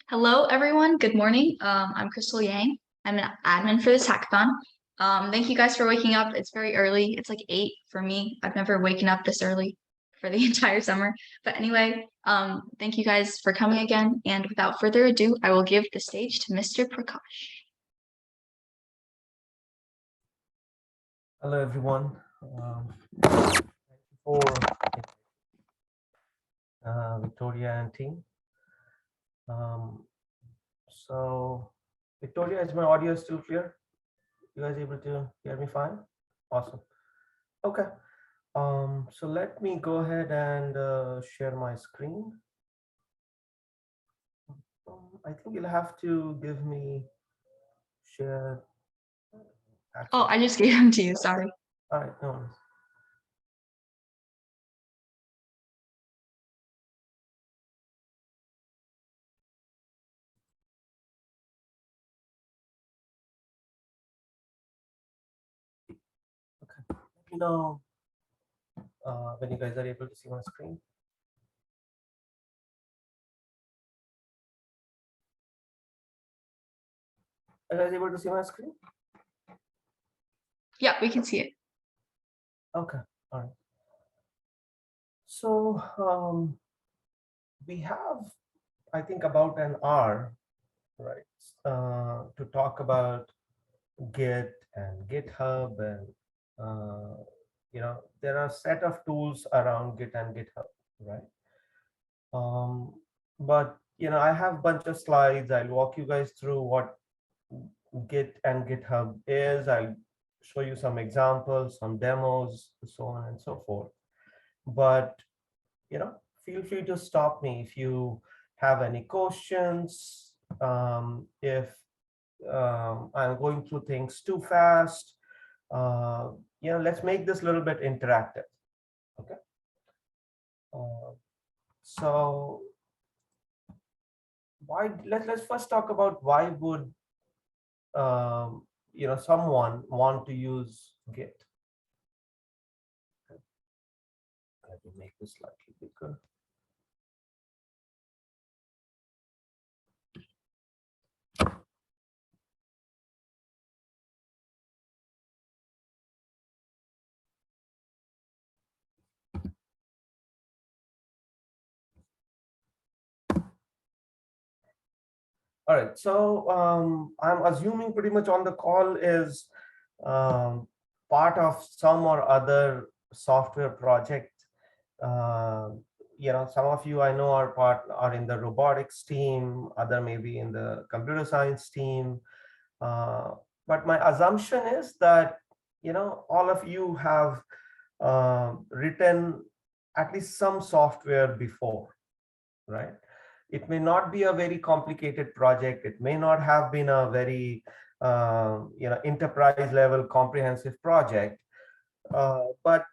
Hello, everyone. Good morning. I'm Crystal Yang. I'm an admin for this hackathon. Thank you guys for waking up. It's very early. It's like 8 for me. I've never waken up this early for the entire summer. But anyway, thank you guys for coming again. And without further ado, I will give the stage to Mr. Prakash. Hello, everyone. Thank you for Victoria and team. So, Victoria, is my audio still clear? You guys able to hear me fine? Awesome. Okay. So let me go ahead and share my screen. I think you'll have to give me share. Access. Oh, I just gave them to you. Sorry. All right. No worries. Okay. Let me know when you guys are able to see my screen. Are you guys able to see my screen? Yeah, we can see it. Okay. All right. So we have, I think, about an hour, right, to talk about Git and GitHub, and there are a set of tools around Git and GitHub, right? But I have a bunch of slides. I'll walk you guys through what Git and GitHub is. I'll show you some examples, some demos, so on and so forth. But feel free to stop me if you have any questions. If I'm going through things too fast, let's make this a little bit interactive. Okay. So let's first talk about why would someone want to use Git. Let me make this slightly bigger. All right, so I'm assuming pretty much on the call is part of some or other software project. Some of you I know are in the robotics team, other maybe in the computer science team. But my assumption is that all of you have written at least some software before, right? It may not be a very complicated project. It may not have been a very enterprise level comprehensive project, but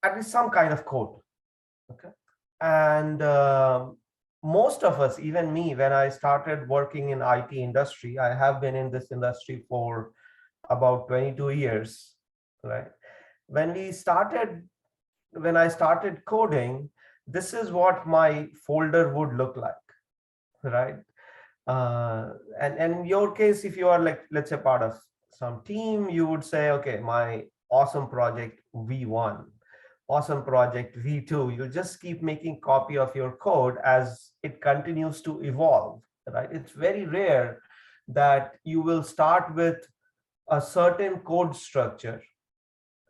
at least some kind of code. Okay. And most of us, even me, when I started working in IT industry, I have been in this industry for about 22 years, right? When I started coding, this is what my folder would look like, right? And in your case, if you are like, let's say, part of some team, you would say, okay, my awesome project V1, awesome project V2. You just keep making copy of your code as it continues to evolve, right? It's very rare that you will start with a certain code structure,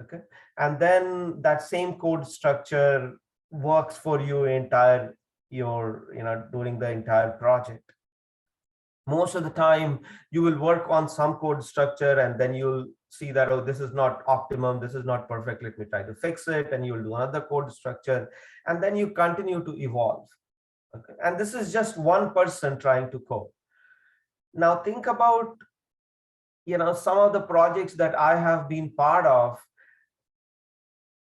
okay, and then that same code structure works for you during the entire project. Most of the time you will work on some code structure and then you'll see that, oh, this is not optimum, this is not perfect, let me try to fix it, and you'll do another code structure, and then you continue to evolve. Okay, and this is just one person trying to code. Now think about some of the projects that I have been part of.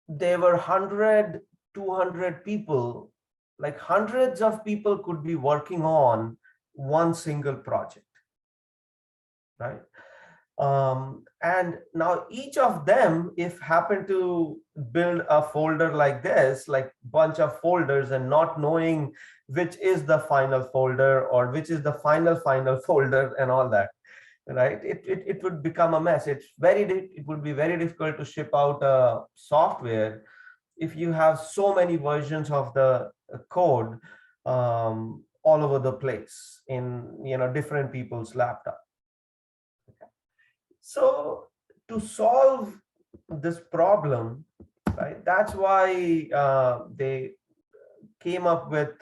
There were 100, 200 people, like hundreds of people could be working on one single project, right? And now each of them, if happen to build a folder like this, like bunch of folders, and not knowing which is the final folder or which is the final folder and all that, right? It would become a mess. It would be very difficult to ship out a software if you have so many versions of the code all over the place in different people's laptop. So to solve this problem, right, that's why they came up with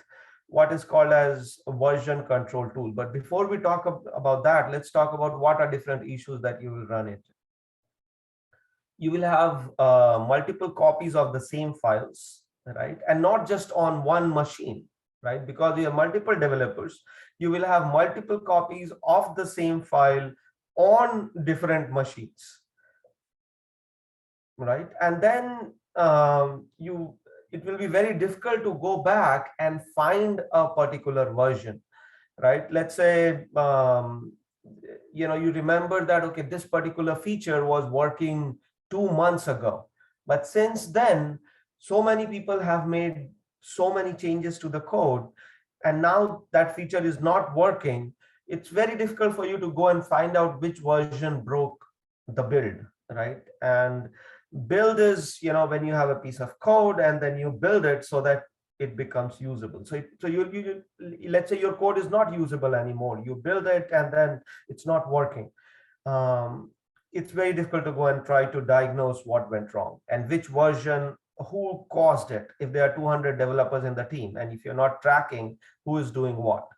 what is called as a version control tool. But before we talk about that, let's talk about what are different issues that you will run into. You will have multiple copies of the same files, right? And not just on one machine, right? Because you have multiple developers, you will have multiple copies of the same file on different machines, right? And then it will be very difficult to go back and find a particular version, right? Let's say you remember that, okay, this particular feature was working 2 months ago, but since then so many people have made so many changes to the code, and now that feature is not working. It's very difficult for you to go and find out which version broke the build, right? And build is, when you have a piece of code and then you build it so that it becomes usable. So you let's say your code is not usable anymore. You build it and then it's not working. It's very difficult to go and try to diagnose what went wrong and which version, who caused it, if there are 200 developers in the team, and if you're not tracking who is doing what.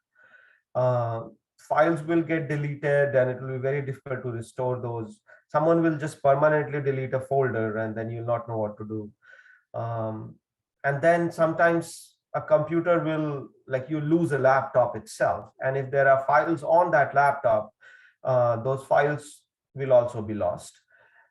Files will get deleted and it will be very difficult to restore those. Someone will just permanently delete a folder and then you'll not know what to do. And then sometimes a computer will, like, you lose a laptop itself, and if there are files on that laptop, those files will also be lost.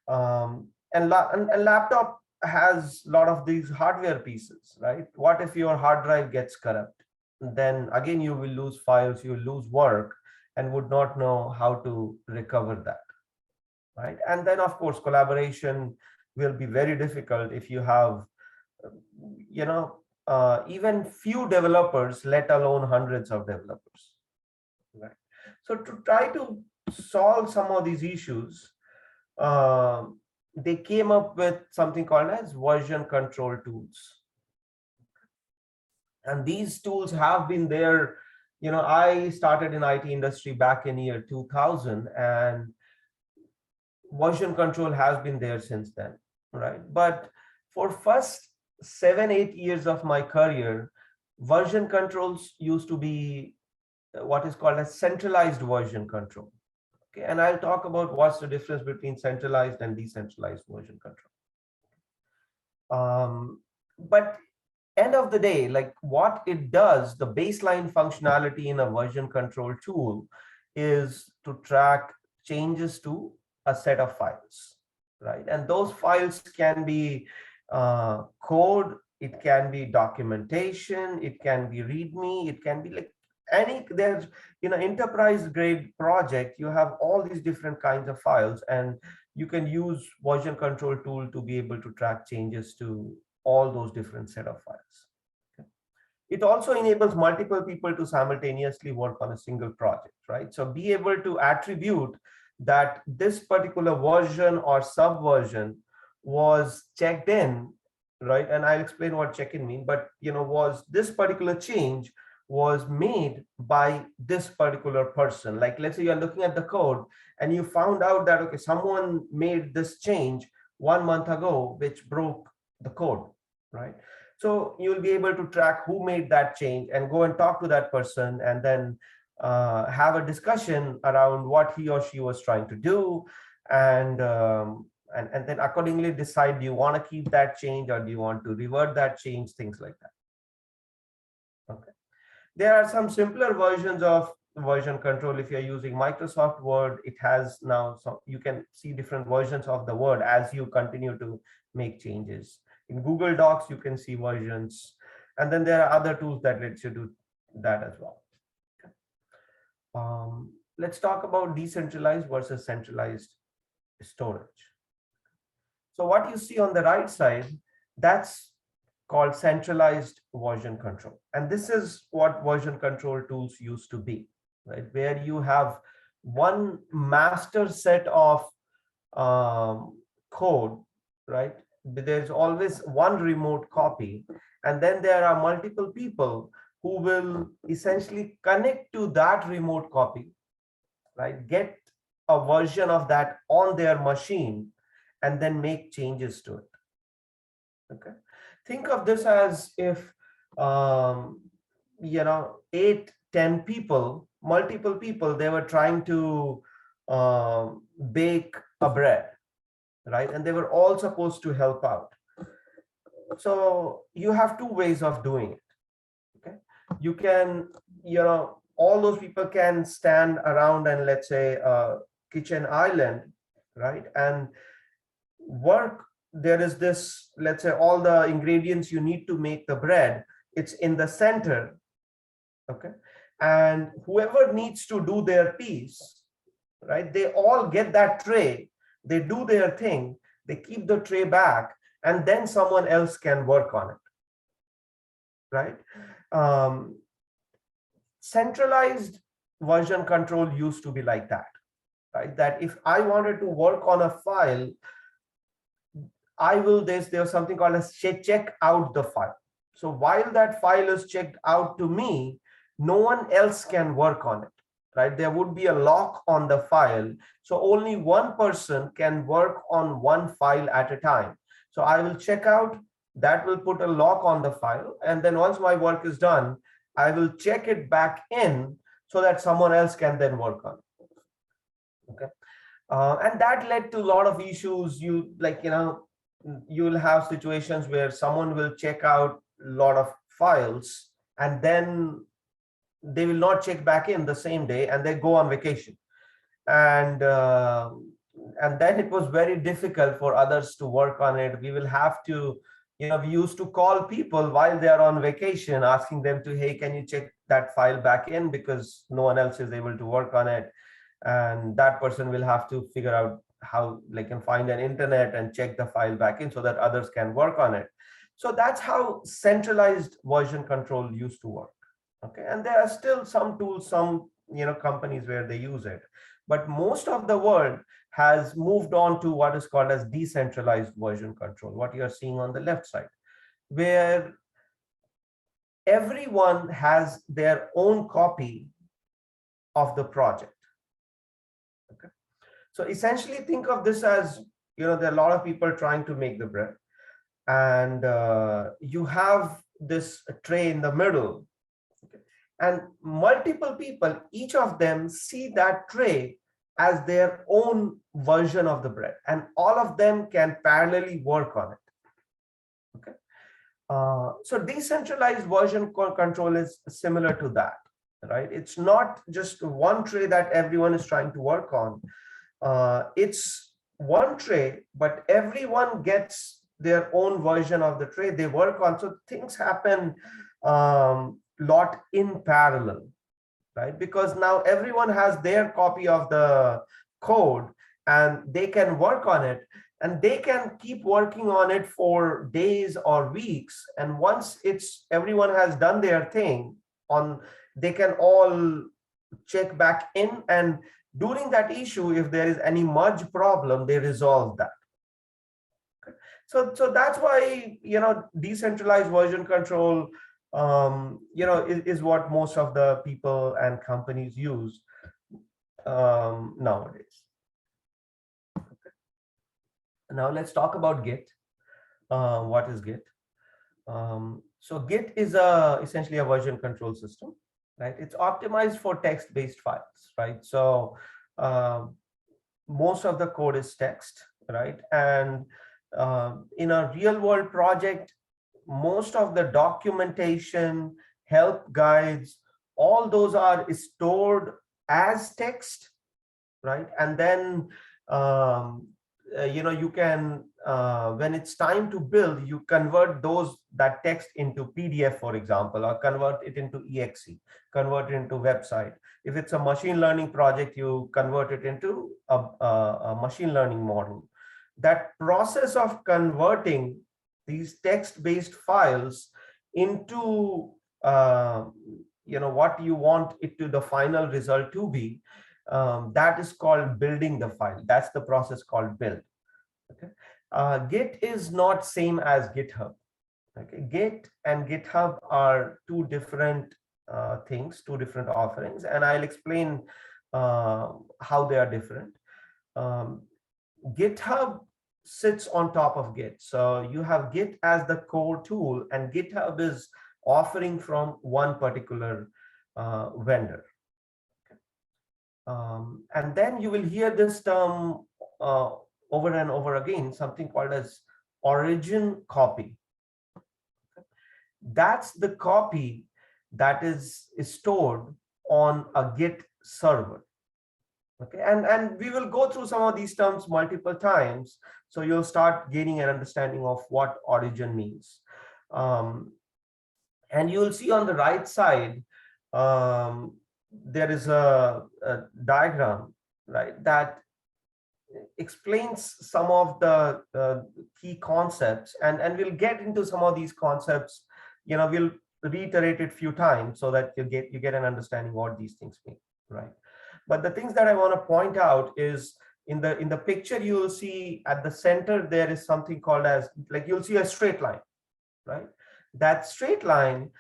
And laptop has a lot of these hardware pieces, right? What if your hard drive gets corrupt? Then again you will lose files, you will lose work, and would not know how to recover that, right? And then of course collaboration will be very difficult if you have even few developers, let alone hundreds of developers, right? So to try to solve some of these issues, they came up with something called as version control tools. And these tools have been there. I started in IT industry back in year 2000, and version control has been there since then, right? But for first 7-8 years of my career, version controls used to be what is called a centralized version control. Okay, and I'll talk about what's the difference between centralized and decentralized version control. But end of the day, like, what it does, the baseline functionality in a version control tool is to track changes to a set of files, right? And those files can be code, it can be documentation, it can be README, it can be like there's enterprise grade project, you have all these different kinds of files, and you can use version control tool to be able to track changes to all those different set of files. Okay. It also enables multiple people to simultaneously work on a single project, right? So be able to attribute that this particular version or subversion was checked in, right? And I'll explain what check-in mean, but was this particular change was made by this particular person. Like, let's say you're looking at the code and you found out that, okay, someone made this change 1 month ago, which broke the code, right? So you'll be able to track who made that change and go and talk to that person, and then have a discussion around what he or she was trying to do, and then accordingly decide, do you want to keep that change or do you want to revert that change, things like that. Okay. There are some simpler versions of version control. If you're using Microsoft Word, it has now some, you can see different versions of the Word as you continue to make changes. In Google Docs, you can see versions, and then there are other tools that lets you do that as well. let's talk about decentralized versus centralized storage. So what you see on the right side, that's called centralized version control. And this is what version control tools used to be, right? Where you have one master set of code, right? There's always one remote copy, and then there are multiple people who will essentially connect to that remote copy, right? Get a version of that on their machine and then make changes to it. Okay. Think of this as if, um, 8, 10 people, multiple people, they were trying to bake a bread, right? And they were all supposed to help out. So you have two ways of doing it. Okay. You can, all those people can stand around and, let's say, a kitchen island, right? And work. There is this, let's say, all the ingredients you need to make the bread, it's in the center. Okay. And whoever needs to do their piece, right, they all get that tray, they do their thing, they keep the tray back, and then someone else can work on it, right? Centralized version control used to be like that, right? That if I wanted to work on a file, there's something called as check out the file. So while that file is checked out to me, no one else can work on it, right? There would be a lock on the file. So only one person can work on one file at a time. So I will check out, that will put a lock on the file. And then once my work is done, I will check it back in so that someone else can then work on it. Okay. And that led to a lot of issues. You'll have situations where someone will check out a lot of files and then they will not check back in the same day and they go on vacation. And then it was very difficult for others to work on it. We will have to, we used to call people while they are on vacation, asking them to, hey, can you check that file back in, because no one else is able to work on it. And that person will have to figure out how they can find an internet and check the file back in so that others can work on it. So that's how centralized version control used to work. Okay. And there are still some tools, some companies where they use it, but most of the world has moved on to what is called as decentralized version control, what you are seeing on the left side, where everyone has their own copy of the project. Okay. So essentially think of this as, there are a lot of people trying to make the bread, and you have this tray in the middle. Okay. And multiple people, each of them see that tray as their own version of the bread, and all of them can parallelly work on it. Okay. So decentralized version control is similar to that, right? It's not just one tray that everyone is trying to work on. It's one tray, but everyone gets their own version of the tray they work on. So things happen lot in parallel, right? Because now everyone has their copy of the code and they can work on it, and they can keep working on it for days or weeks. And once everyone has done their thing they can all check back in, and during that issue, if there is any merge problem, they resolve that. Okay. So that's why, decentralized version control, is what most of the people and companies use nowadays. Okay. Now let's talk about Git. What is Git? So Git is essentially a version control system, right? It's optimized for text-based files, right? So most of the code is text, right? And in a real-world project, most of the documentation, help guides, all those are stored as text, right? And then you can when it's time to build, you convert that text into PDF, for example, or convert it into exe, convert it into website. If it's a machine learning project, you convert it into a machine learning model. That process of converting these text-based files into what you want it to the final result to be, that is called building the file. That's the process called build. Okay. Git is not same as GitHub. Okay. Git and GitHub are two different things, two different offerings, and I'll explain how they are different. GitHub sits on top of Git. So you have Git as the core tool, and GitHub is offering from one particular vendor. And then you will hear this term over and over again, something called as origin copy. That's the copy that is stored on a Git server. Okay, and we will go through some of these terms multiple times, so you'll start gaining an understanding of what origin means. And you'll see on the right side, there is a diagram, right, that explains some of the key concepts, and we'll get into some of these concepts. We'll reiterate it a few times so that you get an understanding what these things mean, right? But the things that I want to point out is in the picture, you will see at the center there is something called as, like, you'll see a straight line, right? That straight line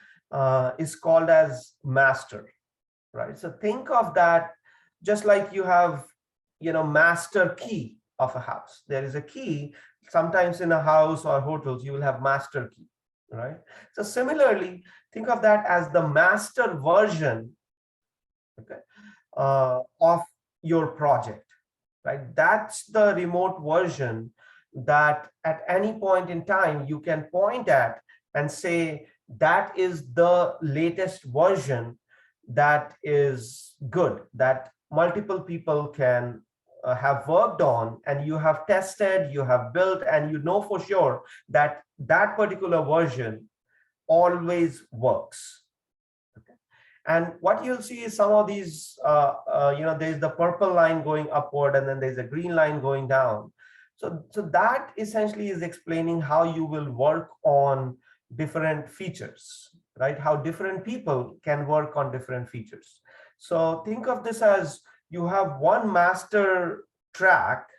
is called as master, right? So think of that just like you have, master key of a house. There is a key. Sometimes in a house or hotels, you will have master key, right? So similarly, think of that as the master version, okay, of your project, right? That's the remote version that at any point in time you can point at and say that is the latest version that is good, that multiple people can have worked on, and you have tested, you have built, and you know for sure that that particular version always works. Okay. And what you'll see is some of these, there's the purple line going upward, and then there's a green line going down. So that essentially is explaining how you will work on different features, right? How different people can work on different features. So think of this as you have one master track,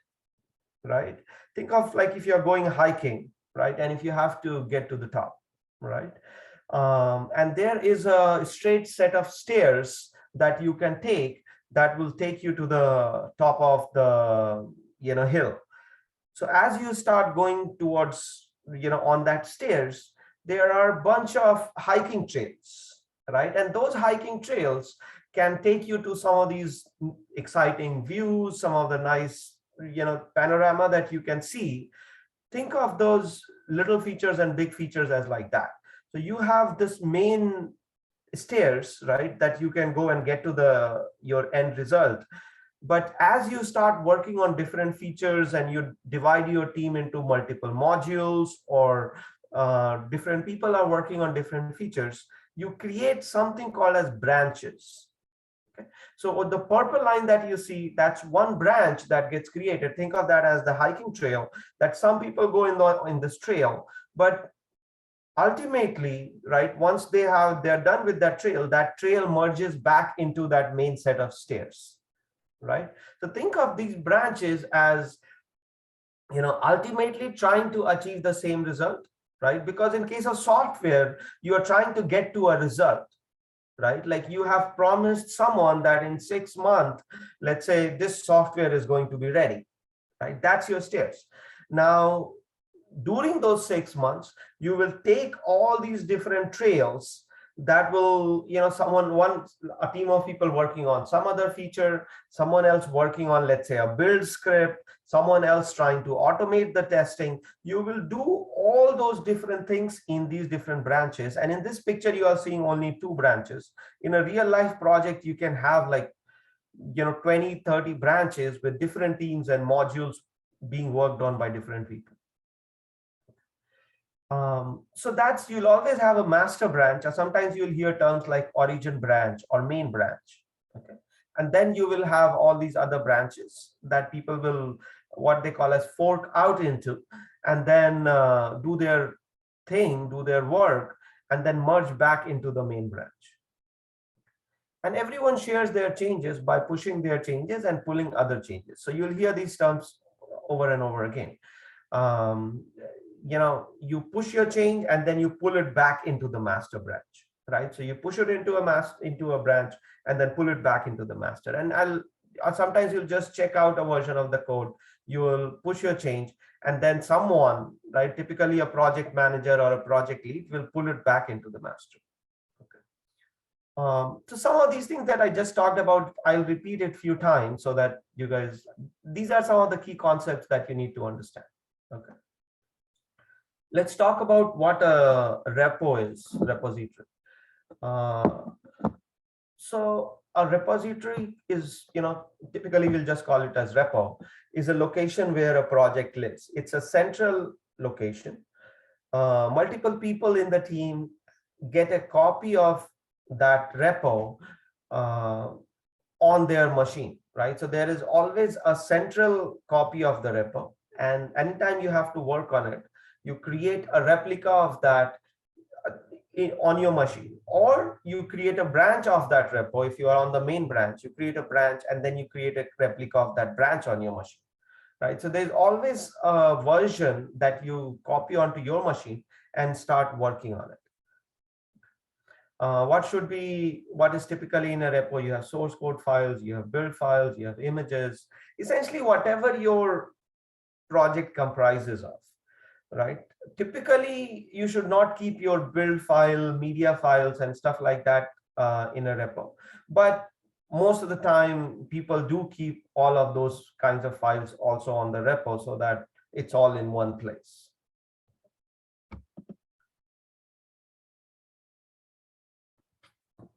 right? Think of like if you're going hiking, right? And if you have to get to the top, right? And there is a straight set of stairs that you can take that will take you to the top of the hill. So as you start going towards on that stairs, there are a bunch of hiking trails, right? And those hiking trails can take you to some of these exciting views, some of the nice panorama that you can see. Think of those little features and big features as like that. So you have this main stairs, right, that you can go and get to your end result. But as you start working on different features and you divide your team into multiple modules, or different people are working on different features, you create something called as branches. Okay. So the purple line that you see, that's one branch that gets created. Think of that as the hiking trail that some people go in this trail, but ultimately, right, once they're done with that trail merges back into that main set of stairs, right? So think of these branches as ultimately trying to achieve the same result, right? Because in case of software, you are trying to get to a result, right? Like you have promised someone that in 6 months, let's say this software is going to be ready, right? That's your stairs. Now, during those 6 months, you will take all these different trails that will, a team of people working on some other feature, someone else working on, let's say, a build script, someone else trying to automate the testing. You will do all those different things in these different branches. And in this picture, you are seeing only 2 branches. In a real life project, you can have like, 20, 30 branches with different teams and modules being worked on by different people. So that's, you'll always have a master branch, or sometimes you'll hear terms like origin branch or main branch. Okay. And then you will have all these other branches that people will, what they call as, fork out into, and then do their thing, do their work, and then merge back into the main branch. And everyone shares their changes by pushing their changes and pulling other changes. So you'll hear these terms over and over again. Um, you push your change and then you pull it back into the master branch, right? So you push it into a branch and then pull it back into the master. And sometimes you'll just check out a version of the code, you will push your change, and then someone, right, typically a project manager or a project lead, will pull it back into the master. So some of these things that I just talked about, I'll repeat it a few times so that you guys, these are some of the key concepts that you need to understand. Okay. Let's talk about what a repo is, repository. So a repository is, typically we'll just call it as repo, is a location where a project lives. It's a central location. Multiple people in the team get a copy of that repo on their machine, right? So there is always a central copy of the repo, and anytime you have to work on it, you create a replica of that on your machine, or you create a branch of that repo. If you are on the main branch, you create a branch and then you create a replica of that branch on your machine, right? So there's always a version that you copy onto your machine and start working on it. What is typically in a repo? You have source code files, you have build files, you have images, essentially whatever your project comprises of, right? Typically, you should not keep your build file, media files, and stuff like that in a repo. But most of the time, people do keep all of those kinds of files also on the repo so that it's all in one place.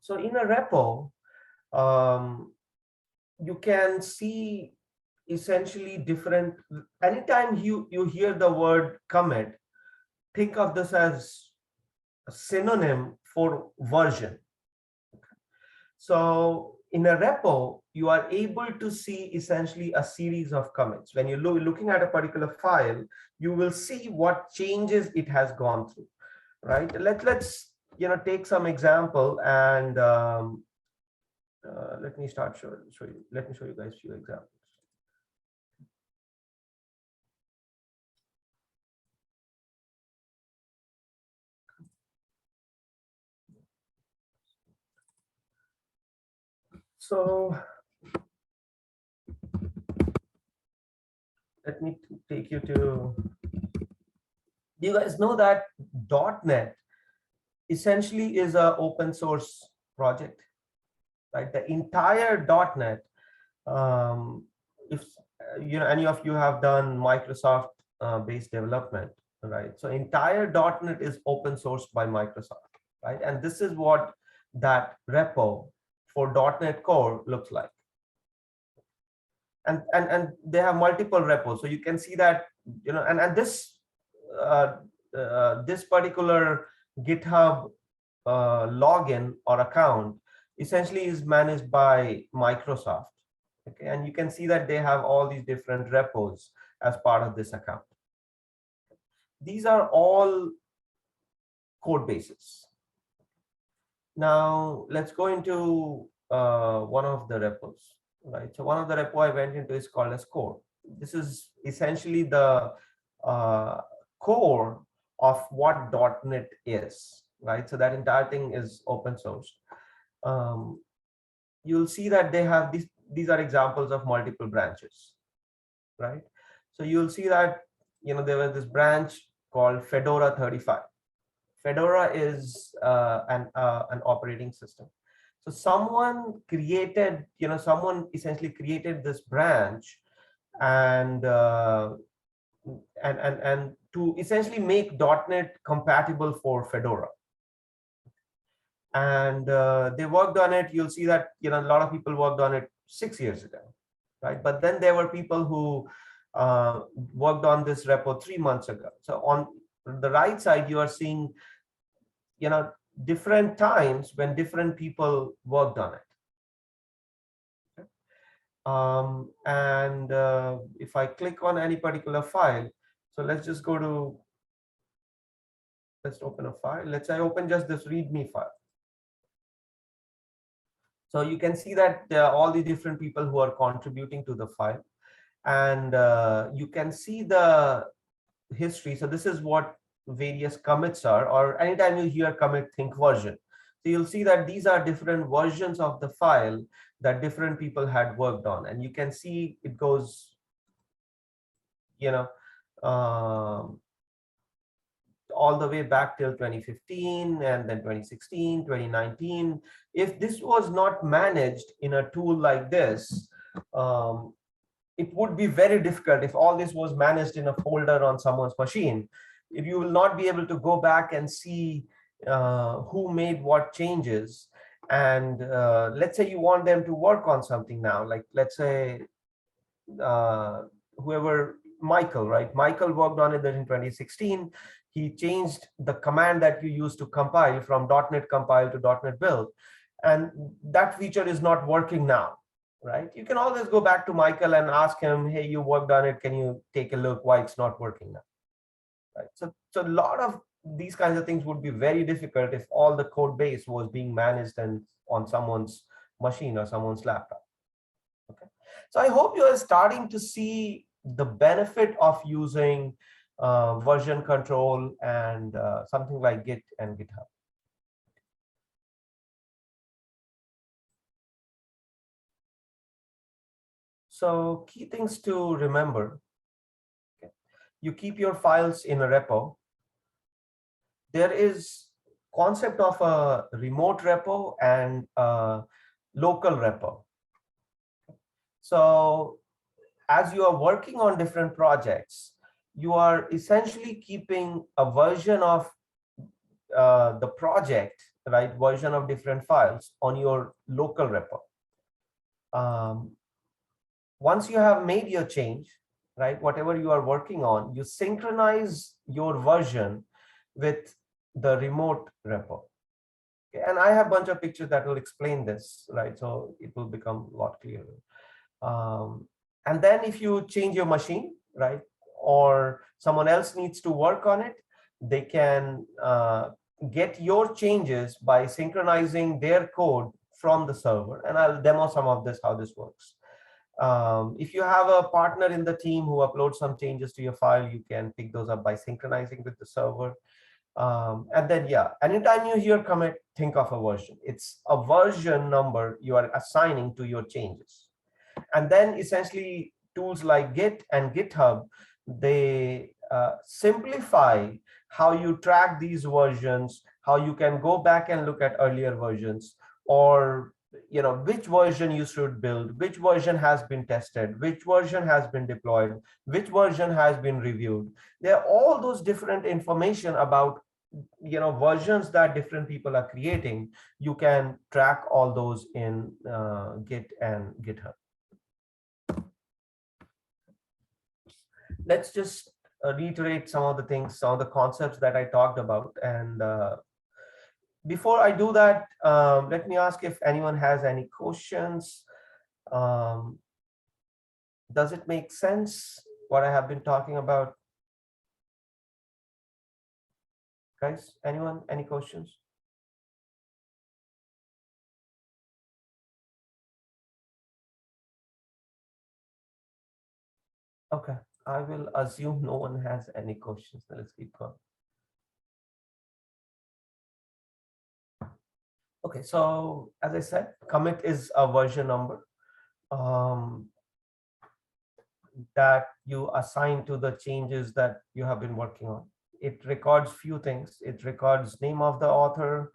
So in a repo, you can see essentially different, anytime you hear the word commit, think of this as a synonym for version. So in a repo, you are able to see essentially a series of commits. When you're looking at a particular file, you will see what changes it has gone through, right? Let's take some example, and let me show you. Let me show you guys a few examples. So let me take you to, you guys know that .NET essentially is an open source project, right? The entire .NET, if any of you have done Microsoft based development, right? So entire .NET is open sourced by Microsoft, right? And this is what that repo for .NET Core looks like. And they have multiple repos, so you can see that, and this this particular GitHub login or account essentially is managed by Microsoft. Okay, and you can see that they have all these different repos as part of this account. These are all code bases. Now let's go into one of the repos, right? So one of the repo I went into is called as core. This is essentially the core of what .NET is, right? So that entire thing is open source. You'll see that they have these are examples of multiple branches, right? So you'll see that there was this branch called Fedora 35. Fedora is an operating system. So someone created, someone essentially created this branch, and to essentially make .NET compatible for Fedora. And they worked on it. You'll see that a lot of people worked on it 6 years ago, right? But then there were people who worked on this repo 3 months ago. So the right side, you are seeing, different times when different people worked on it. And if I click on any particular file, so let's just go to, let's open a file. Let's say I open just this README file. So you can see that there are all the different people who are contributing to the file, and you can see the history. So this is what various commits are, or anytime you hear commit, think version. So you'll see that these are different versions of the file that different people had worked on, and you can see it goes, um, all the way back till 2015, and then 2016, 2019. If this was not managed in a tool like this, it would be very difficult. If all this was managed in a folder on someone's machine, if you will not be able to go back and see who made what changes. And let's say you want them to work on something now, like let's say whoever, Michael, right? Michael worked on it in 2016. He changed the command that you use to compile from .NET compile to .NET build, and that feature is not working now, right? You can always go back to Michael and ask him, hey, you worked on it, can you take a look why it's not working now, right? So a lot of these kinds of things would be very difficult if all the code base was being managed and on someone's machine or someone's laptop. Okay, so I hope you are starting to see the benefit of using version control and something like Git and GitHub. So key things to remember: okay, you keep your files in a repo. There is concept of a remote repo and a local repo. So as you are working on different projects, you are essentially keeping a version of the project, right? Version of different files on your local repo. Once you have made your change, right? Whatever you are working on, you synchronize your version with the remote repo. Okay, and I have a bunch of pictures that will explain this, right? So it will become a lot clearer. And then if you change your machine, right, or someone else needs to work on it, they can get your changes by synchronizing their code from the server. And I'll demo some of this, how this works. If you have a partner in the team who uploads some changes to your file, you can pick those up by synchronizing with the server. And then, yeah, anytime you hear commit, think of a version. It's a version number you are assigning to your changes. And then essentially tools like Git and GitHub, they simplify how you track these versions, how you can go back and look at earlier versions, or which version you should build, which version has been tested, which version has been deployed, which version has been reviewed. There are all those different information about versions that different people are creating. You can track all those in Git and GitHub. Let's just reiterate some of the things, some of the concepts that I talked about. And before I do that, let me ask if anyone has any questions. Does it make sense what I have been talking about? Guys, anyone, any questions? Okay, I will assume no one has any questions. Let's keep going. Okay, so as I said, commit is a version number that you assign to the changes that you have been working on. It records few things. It records name of the author,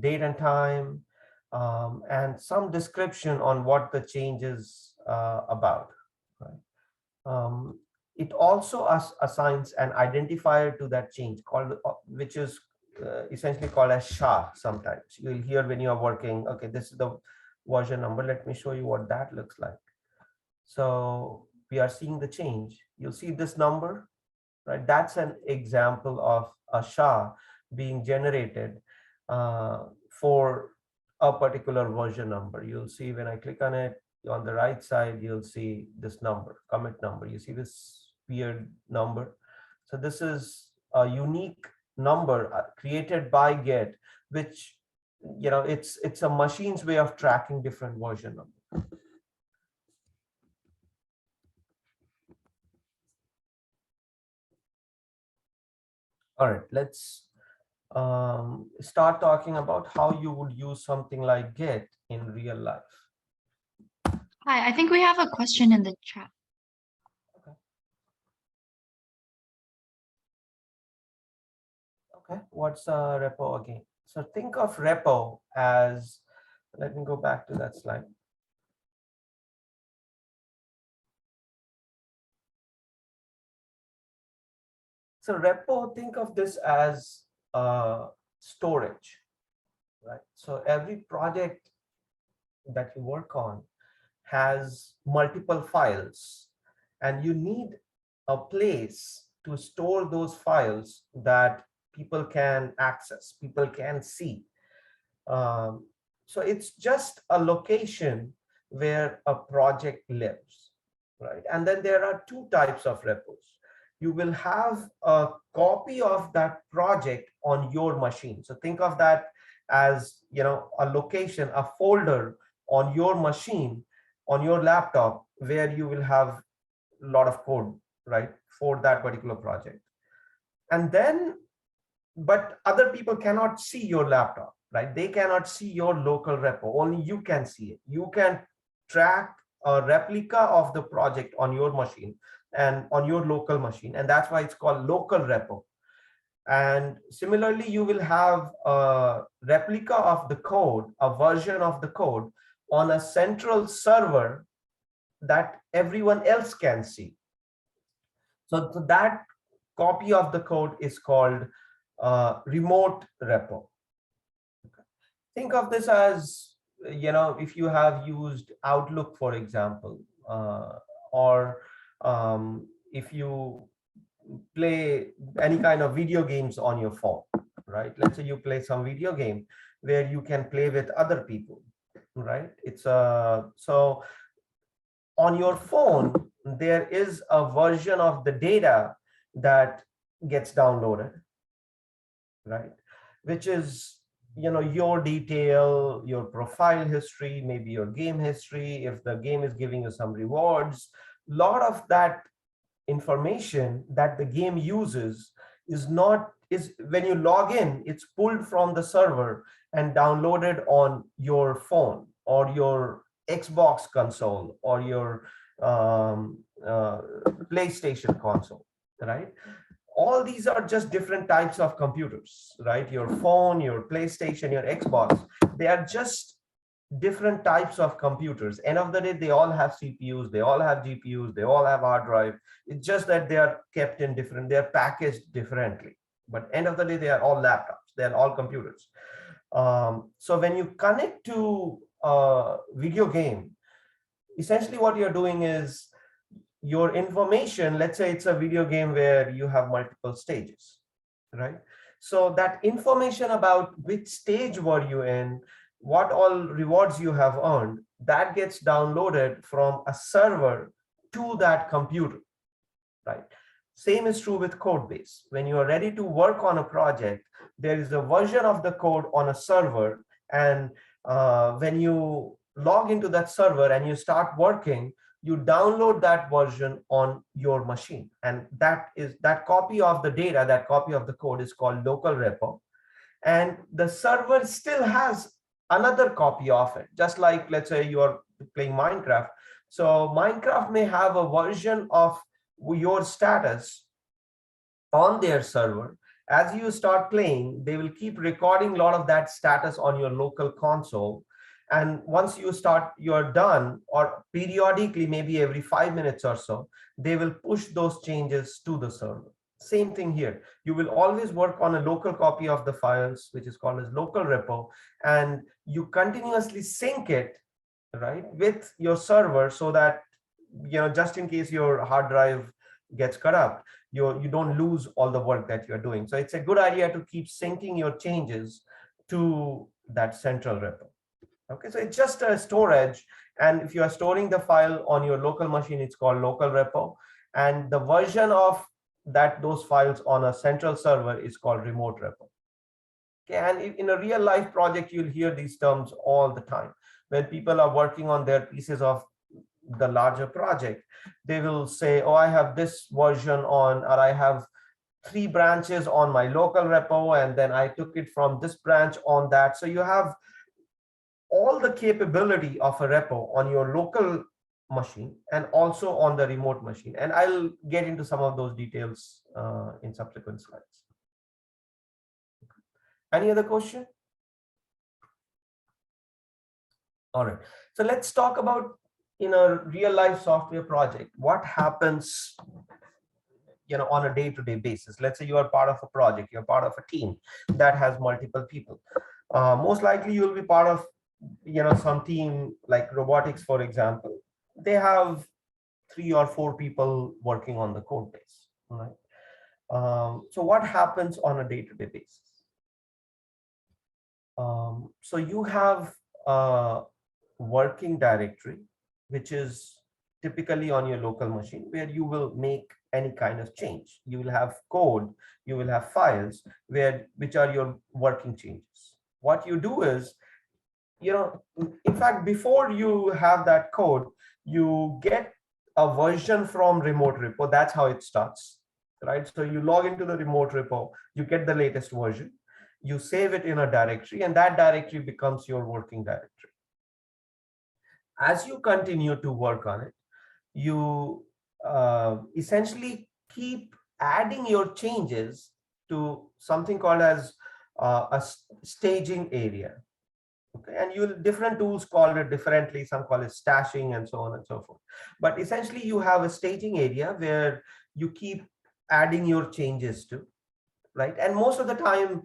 date and time, and some description on what the change is about. Right? It also assigns an identifier to that change called, which is essentially called as SHA. Sometimes you'll hear when you are working, okay, this is the version number. Let me show you what that looks like. So we are seeing the change. You'll see this number, right? That's an example of a SHA being generated for a particular version number. You'll see when I click on it, on the right side, you'll see this number, commit number. You see this weird number. So this is a unique number created by Git, which, it's a machine's way of tracking different version numbers. All right, let's start talking about how you would use something like Git in real life. Hi, I think we have a question in the chat. Okay, what's a repo again? So think of repo as, let me go back to that slide. So repo, think of this as storage, right? So every project that you work on has multiple files, and you need a place to store those files that people can access, people can see. So it's just a location where a project lives, right? And then there are two types of repos. You will have a copy of that project on your machine. So think of that as, a location, a folder on your machine, on your laptop, where you will have a lot of code, right, for that particular project. And then, but other people cannot see your laptop, right? They cannot see your local repo. Only you can see it. You can track a replica of the project on your machine and on your local machine. And that's why it's called local repo. And similarly, you will have a replica of the code, a version of the code on a central server that everyone else can see. So that copy of the code is called remote repo. Think of this as, if you have used Outlook, for example, or if you play any kind of video games on your phone, right? Let's say you play some video game where you can play with other people, right? So on your phone, there is a version of the data that gets downloaded, right? Which is, your detail, your profile history, maybe your game history. If the game is giving you some rewards, a lot of that information that the game uses is when you log in, it's pulled from the server and downloaded on your phone or your Xbox console or your PlayStation console, right? All these are just different types of computers, right? Your phone, your PlayStation, your Xbox, they are just different types of computers. End of the day, they all have CPUs, they all have GPUs, they all have hard drive. It's just that they are kept in different, they're packaged differently. But end of the day, they are all laptops, they're all computers. So when you connect to a video game, essentially what you're doing is your information, let's say it's a video game where you have multiple stages, right? So that information about which stage were you in, what all rewards you have earned, that gets downloaded from a server to that computer, right? Same is true with code base. When you are ready to work on a project, there is a version of the code on a server, and when you log into that server and you start working, you download that version on your machine, and that copy of the data, that copy of the code is called local repo, and the server still has another copy of it. Just like, let's say you are playing Minecraft, so Minecraft may have a version of your status on their server. As you start playing, they will keep recording a lot of that status on your local console. And once you're done, or periodically, maybe every 5 minutes or so, they will push those changes to the server. Same thing here. You will always work on a local copy of the files, which is called as local repo, and you continuously sync it, right, with your server, so that, just in case your hard drive gets corrupt, you don't lose all the work that you're doing. So it's a good idea to keep syncing your changes to that central repo. Okay, so it's just a storage. And if you are storing the file on your local machine, it's called local repo. And the version of those files on a central server is called remote repo. Okay, and in a real life project, you'll hear these terms all the time. When people are working on their pieces of the larger project, they will say, oh, I have this version on, or I have 3 branches on my local repo, and then I took it from this branch on that. So you have all the capability of a repo on your local machine and also on the remote machine. And I'll get into some of those details in subsequent slides. Any other question? All right, so let's talk about, in a real life software project, what happens on a day-to-day basis. Let's say you are part of a project, you're part of a team that has multiple people. Most likely you'll be part of some team like robotics, for example. They have 3 or 4 people working on the code base, right? So what happens on a day-to-day basis? So you have a working directory, which is typically on your local machine, where you will make any kind of change. You will have code, you will have files which are your working changes. What you do is, in fact, before you have that code, you get a version from remote repo. That's how it starts, right? So you log into the remote repo, you get the latest version, you save it in a directory, and that directory becomes your working directory. As you continue to work on it, you essentially keep adding your changes to something called as a staging area. Okay, and different tools call it differently. Some call it stashing and so on and so forth. But essentially, you have a staging area where you keep adding your changes to, right? And most of the time,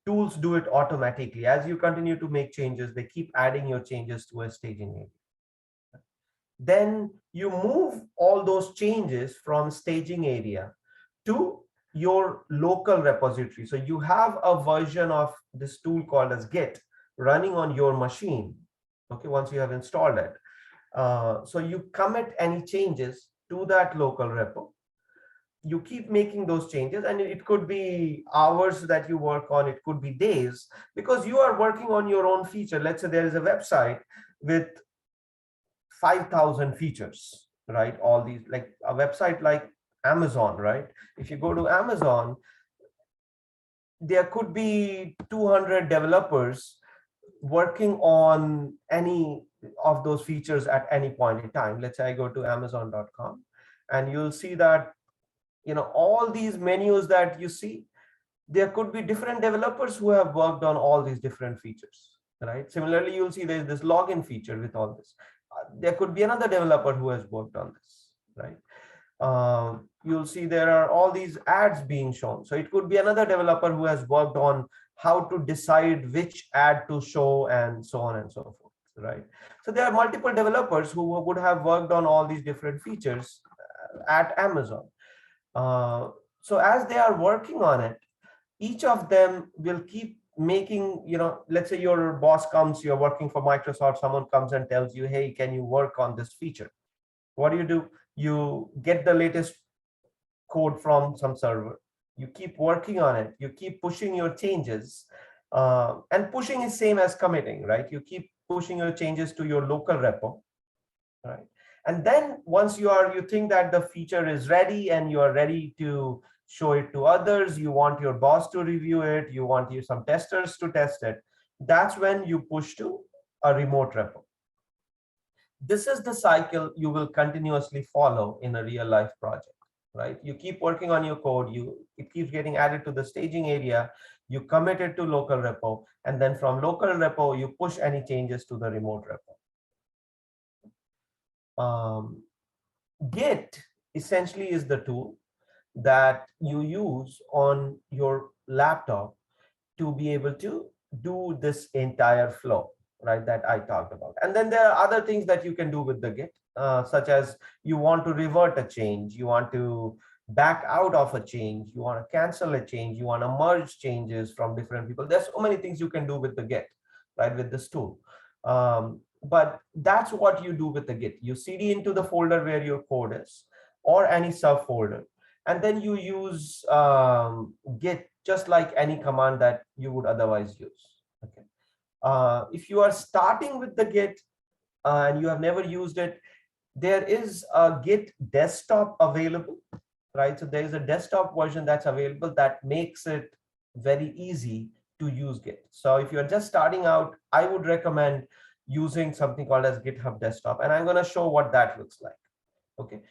tools do it automatically. As you continue to make changes, they keep adding your changes to a staging area. Then you move all those changes from staging area to your local repository. So you have a version of this tool called as Git running on your machine, okay, once you have installed it. So you commit any changes to that local repo. You keep making those changes, and it could be hours that you work on, it could be days, because you are working on your own feature. Let's say there is a website with 5,000 features, right? All these, like a website like Amazon, right? If you go to Amazon, there could be 200 developers working on any of those features at any point in time. Let's say I go to amazon.com, and you'll see that, all these menus that you see, there could be different developers who have worked on all these different features, right? Similarly, you'll see there's this login feature with all this. There could be another developer who has worked on this, right? You'll see there are all these ads being shown. So it could be another developer who has worked on how to decide which ad to show and so on and so forth, right? So there are multiple developers who would have worked on all these different features at Amazon. So as they are working on it, each of them will keep making, let's say your boss comes, you're working for Microsoft, someone comes and tells you, hey, can you work on this feature? What do? You get the latest code from some server, you keep working on it, you keep pushing your changes, and pushing is same as committing, right? You keep pushing your changes to your local repo, right? And then once you think that the feature is ready and you are ready to show it to others, you want your boss to review it, you want some testers to test it, that's when you push to a remote repo. This is the cycle you will continuously follow in a real life project, right? You keep working on your code, it keeps getting added to the staging area, you commit it to local repo, and then from local repo, you push any changes to the remote repo. Git essentially is the tool that you use on your laptop to be able to do this entire flow, right, that I talked about. And then there are other things that you can do with the Git, such as you want to revert a change, you want to back out of a change, you want to cancel a change, you want to merge changes from different people. There's so many things you can do with the Git, right, with this tool. But that's what you do with the Git. You cd into the folder where your code is, or any subfolder, and then you use Git just like any command that you would otherwise use. Okay. If you are starting with the Git and you have never used it, there is a Git desktop available, right? So there is a desktop version that's available that makes it very easy to use Git. So if you're just starting out, I would recommend using something called as GitHub Desktop, and I'm going to show what that looks like. Okay.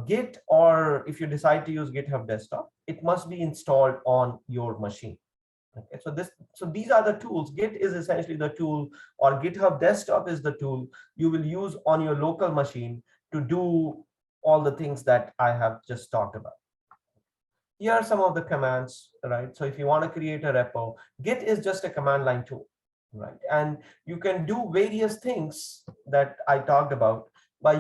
Git, or if you decide to use GitHub Desktop, it must be installed on your machine. Okay, so these are the tools. Git is essentially the tool, or GitHub Desktop is the tool you will use on your local machine to do all the things that I have just talked about. Here are some of the commands, right? So if you want to create a repo, Git is just a command line tool, right? And you can do various things that I talked about by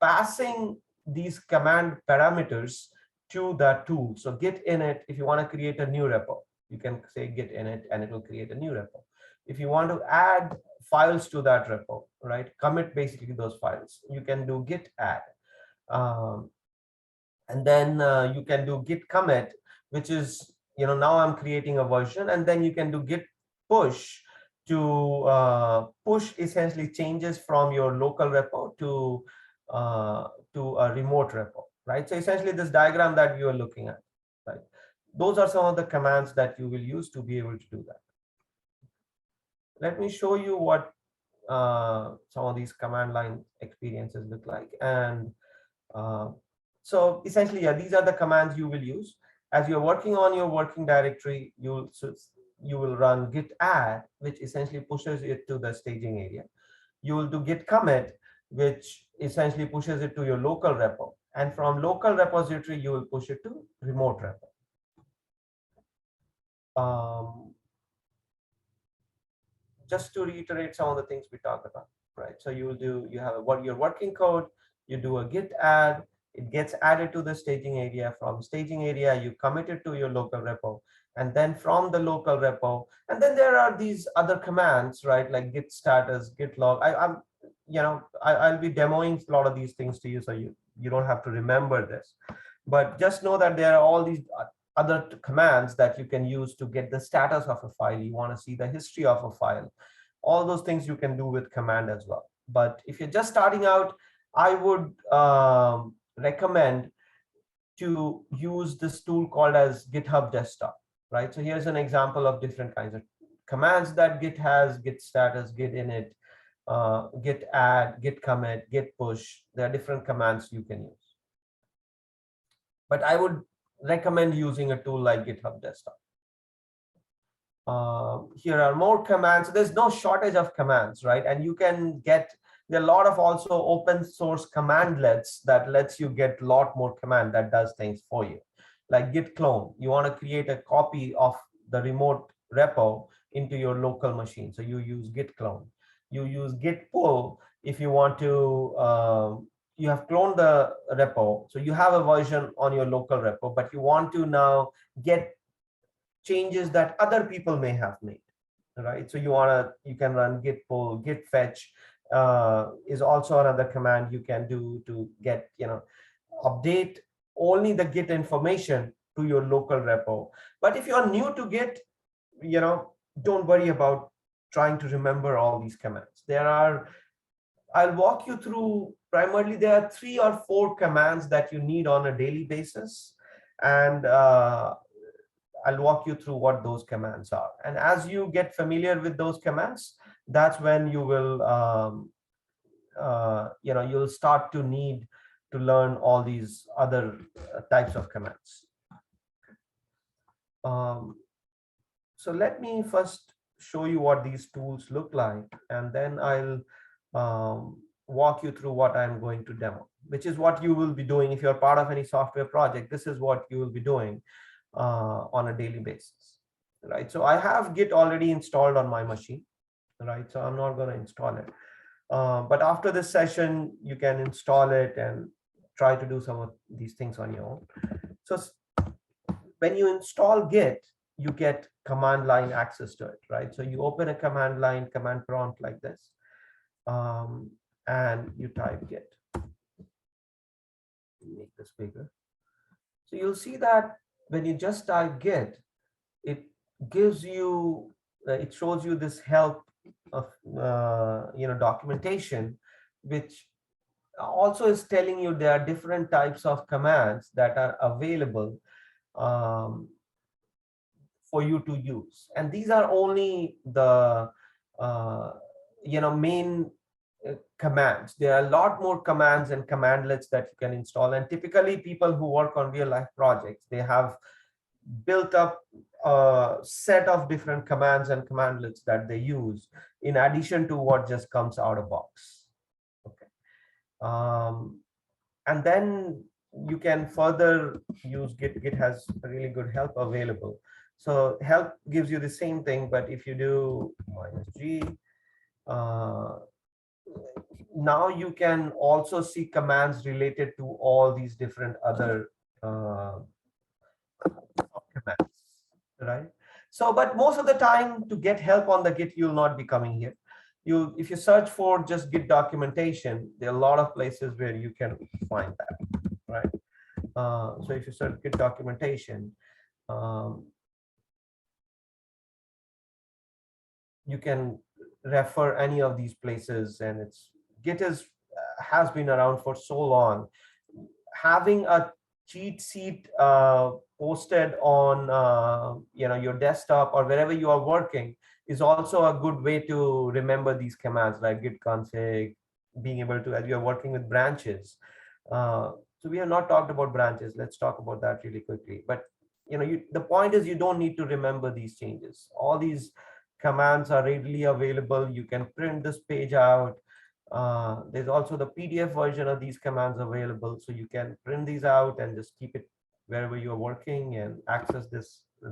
passing these command parameters to that tool. So git init, if you want to create a new repo, you can say git init and it will create a new repo. If you want to add files to that repo, right, commit basically those files, you can do git add. And then you can do git commit, which is, now I'm creating a version, and then you can do git push to push essentially changes from your local repo to a remote repo, right? So essentially this diagram that you are looking at, right? Those are some of the commands that you will use to be able to do that. Let me show you what some of these command line experiences look like. And so essentially, yeah, these are the commands you will use. As you're working on your working directory, you will run git add, which essentially pushes it to the staging area. You will do git commit, which essentially pushes it to your local repo. And from local repository, you will push it to remote repo. Just to reiterate some of the things we talked about, right? So you have your working code, you do a git add, it gets added to the staging area. From staging area, you commit it to your local repo, and then from the local repo, and then there are these other commands, right? Like git status, git log. I'll be demoing a lot of these things to you, so you don't have to remember this, but just know that there are all these other commands that you can use to get the status of a file. You want to see the history of a file. All those things you can do with command as well. But if you're just starting out, I would recommend to use this tool called as GitHub Desktop, right? So here's an example of different kinds of commands that Git has: git status, git init, git add, git commit, git push. There are different commands you can use. But I would recommend using a tool like GitHub Desktop. Here are more commands. There's no shortage of commands, right? And you can get, there are a lot of also open source commandlets that lets you get a lot more command that does things for you. Like git clone, you want to create a copy of the remote repo into your local machine. So you use git clone. You use git pull if you want to, you have cloned the repo, so you have a version on your local repo, but you want to now get changes that other people may have made, right? So you can run git pull. Git fetch is also another command you can do to get, update only the git information to your local repo. But if you're new to Git, don't worry about trying to remember all these commands. I'll walk you through, primarily there are 3 or 4 commands that you need on a daily basis, and I'll walk you through what those commands are. And as you get familiar with those commands, that's when you will you'll start to need to learn all these other types of commands. So let me first show you what these tools look like, and then I'll walk you through what I'm going to demo, which is what you will be doing if you're part of any software project. This is what you will be doing on a daily basis, right? So I have Git already installed on my machine, right? So I'm not going to install it. But after this session, you can install it and try to do some of these things on your own. So when you install Git, you get command line access to it, right? So you open a command line command prompt like this, and you type Git. Make this bigger. So you'll see that when you just type Git, it gives you, it shows you this help of documentation, which also is telling you there are different types of commands that are available for you to use, and these are only the main commands. There are a lot more commands and commandlets that you can install, and typically people who work on real life projects, they have built up a set of different commands and commandlets that they use in addition to what just comes out of box. Okay. And then you can further use Git. Git has really good help available. So help gives you the same thing, but if you do -G, now you can also see commands related to all these different other commands, right? So, but most of the time to get help on the Git, you'll not be coming here. If you search for just Git documentation, there are a lot of places where you can find that, right? So if you search Git documentation, you can refer any of these places, and Git has been around for so long. Having a cheat sheet posted on your desktop or wherever you are working is also a good way to remember these commands like git config, being able to, as we are working with branches. So we have not talked about branches. Let's talk about that really quickly. But the point is, you don't need to remember these changes. All these commands are readily available. You can print this page out. There's also the PDF version of these commands available, so you can print these out and just keep it wherever you're working and access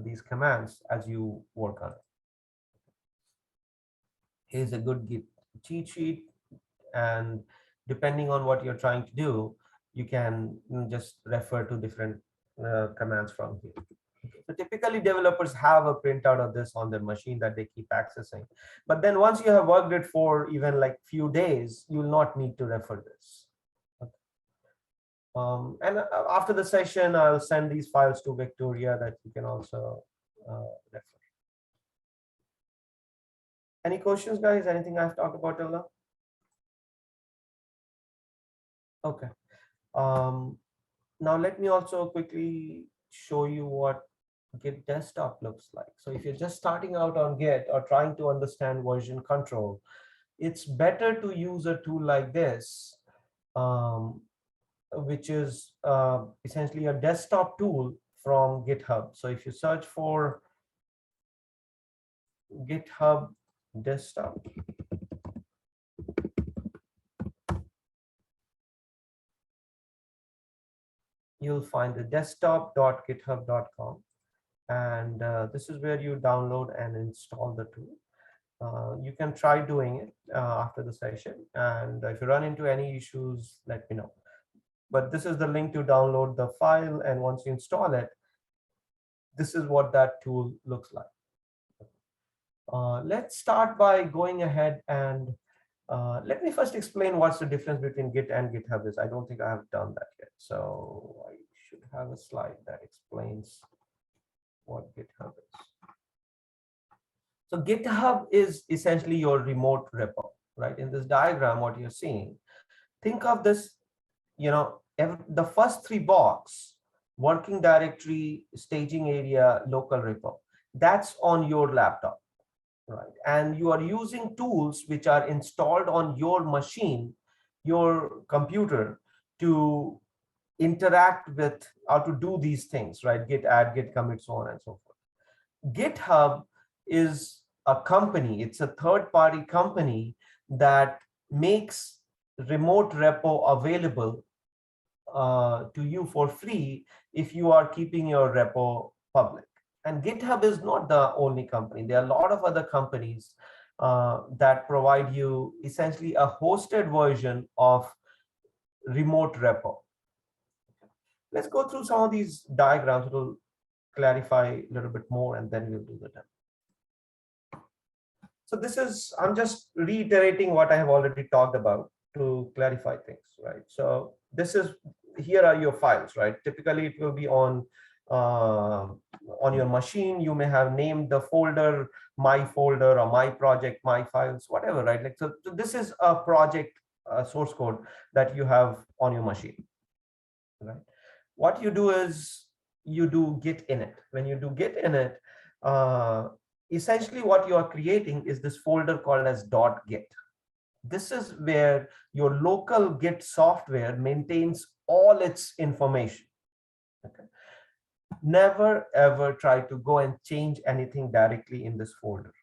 these commands as you work on it. Here's a good Git cheat sheet, and depending on what you're trying to do, you can just refer to different commands from here. So typically developers have a printout of this on their machine that they keep accessing. But then once you have worked it for even like few days, you will not need to refer this. And after the session, I'll send these files to Victoria that you can also refer. Any questions, guys? Anything I've talked about till now? Okay. Now let me also quickly show you what Git desktop looks like. So if you're just starting out on Git or trying to understand version control, it's better to use a tool like this, which is essentially a desktop tool from GitHub. So if you search for GitHub desktop, you'll find the desktop.github.com. And this is where you download and install the tool. You can try doing it after the session. And if you run into any issues, let me know. But this is the link to download the file. And once you install it, this is what that tool looks like. Let's start by going ahead and let me first explain what's the difference between Git and GitHub is. I don't think I have done that yet. So I should have a slide that explains what GitHub is. So GitHub is essentially your remote repo, right? In this diagram, what you're seeing, think of this, the first three box, working directory, staging area, local repo, that's on your laptop, right? And you are using tools which are installed on your machine, your computer, to interact with how to do these things, right? Git add, git commit, so on and so forth. GitHub is a company, it's a third-party company that makes remote repo available to you for free if you are keeping your repo public. And GitHub is not the only company. There are a lot of other companies that provide you essentially a hosted version of remote repo. Let's go through some of these diagrams. It'll clarify a little bit more, and then we'll do the demo. So this is, I'm just reiterating what I have already talked about to clarify things, right? So this is, here are your files, right? Typically it will be on your machine. You may have named the folder my folder or my project, my files, whatever, right? Like, so this is a project source code that you have on your machine, right? What you do is you do git init. When you do git init, essentially what you are creating is this folder called as .git. This is where your local Git software maintains all its information. Okay. Never ever try to go and change anything directly in this folder.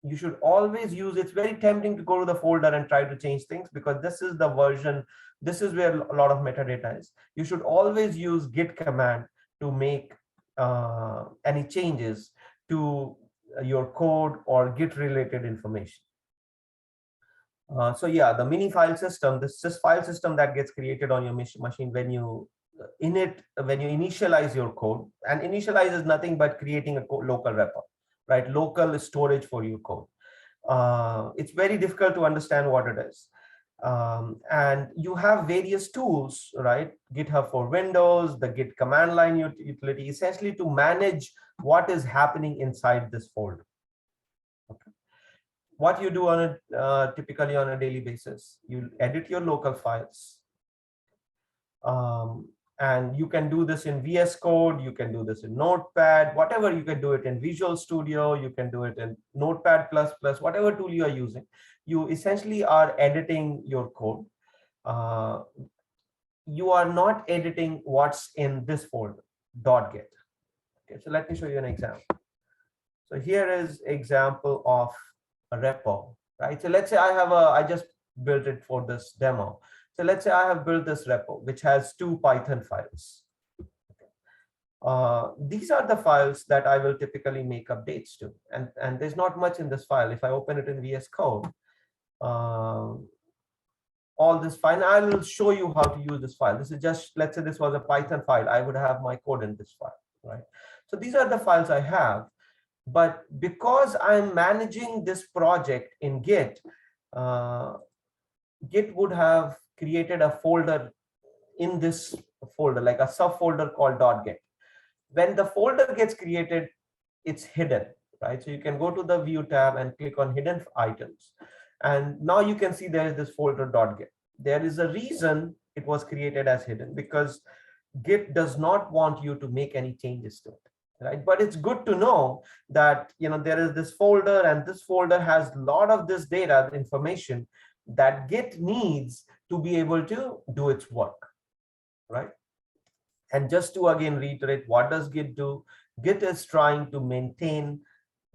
You should always use, it's very tempting to go to the folder and try to change things, because this is the version, this is where a lot of metadata is. You should always use git command to make any changes to your code or git related information. So yeah, the mini file system, this file system that gets created on your machine when you initialize your code, and initialize is nothing but creating a local repo, right? Local storage for your code. It's very difficult to understand what it is. And you have various tools, right? GitHub for Windows, the Git command line utility, essentially to manage what is happening inside this folder. Okay. What you do on a typically on a daily basis, you edit your local files. And you can do this in VS Code, you can do this in Notepad, whatever. You can do it in Visual Studio, you can do it in Notepad++, whatever tool you are using. You essentially are editing your code. You are not editing what's in this folder, .git. Okay, so let me show you an example. So here is example of a repo, right? So let's say I just built it for this demo. So let's say I have built this repo, which has 2 Python files. These are the files that I will typically make updates to. And there's not much in this file. If I open it in VS Code, all this file, I will show you how to use this file. This is just, let's say this was a Python file. I would have my code in this file, right? So these are the files I have. But because I'm managing this project in Git, Git would have created a folder in this folder, like a subfolder called .git. When the folder gets created, it's hidden, right? So you can go to the view tab and click on hidden items. And now you can see there is this folder .git. There is a reason it was created as hidden, because Git does not want you to make any changes to it, right? But it's good to know that, you know, there is this folder, and this folder has a lot of this data information that Git needs to be able to do its work, right? And just to again reiterate, what does Git do? Git is trying to maintain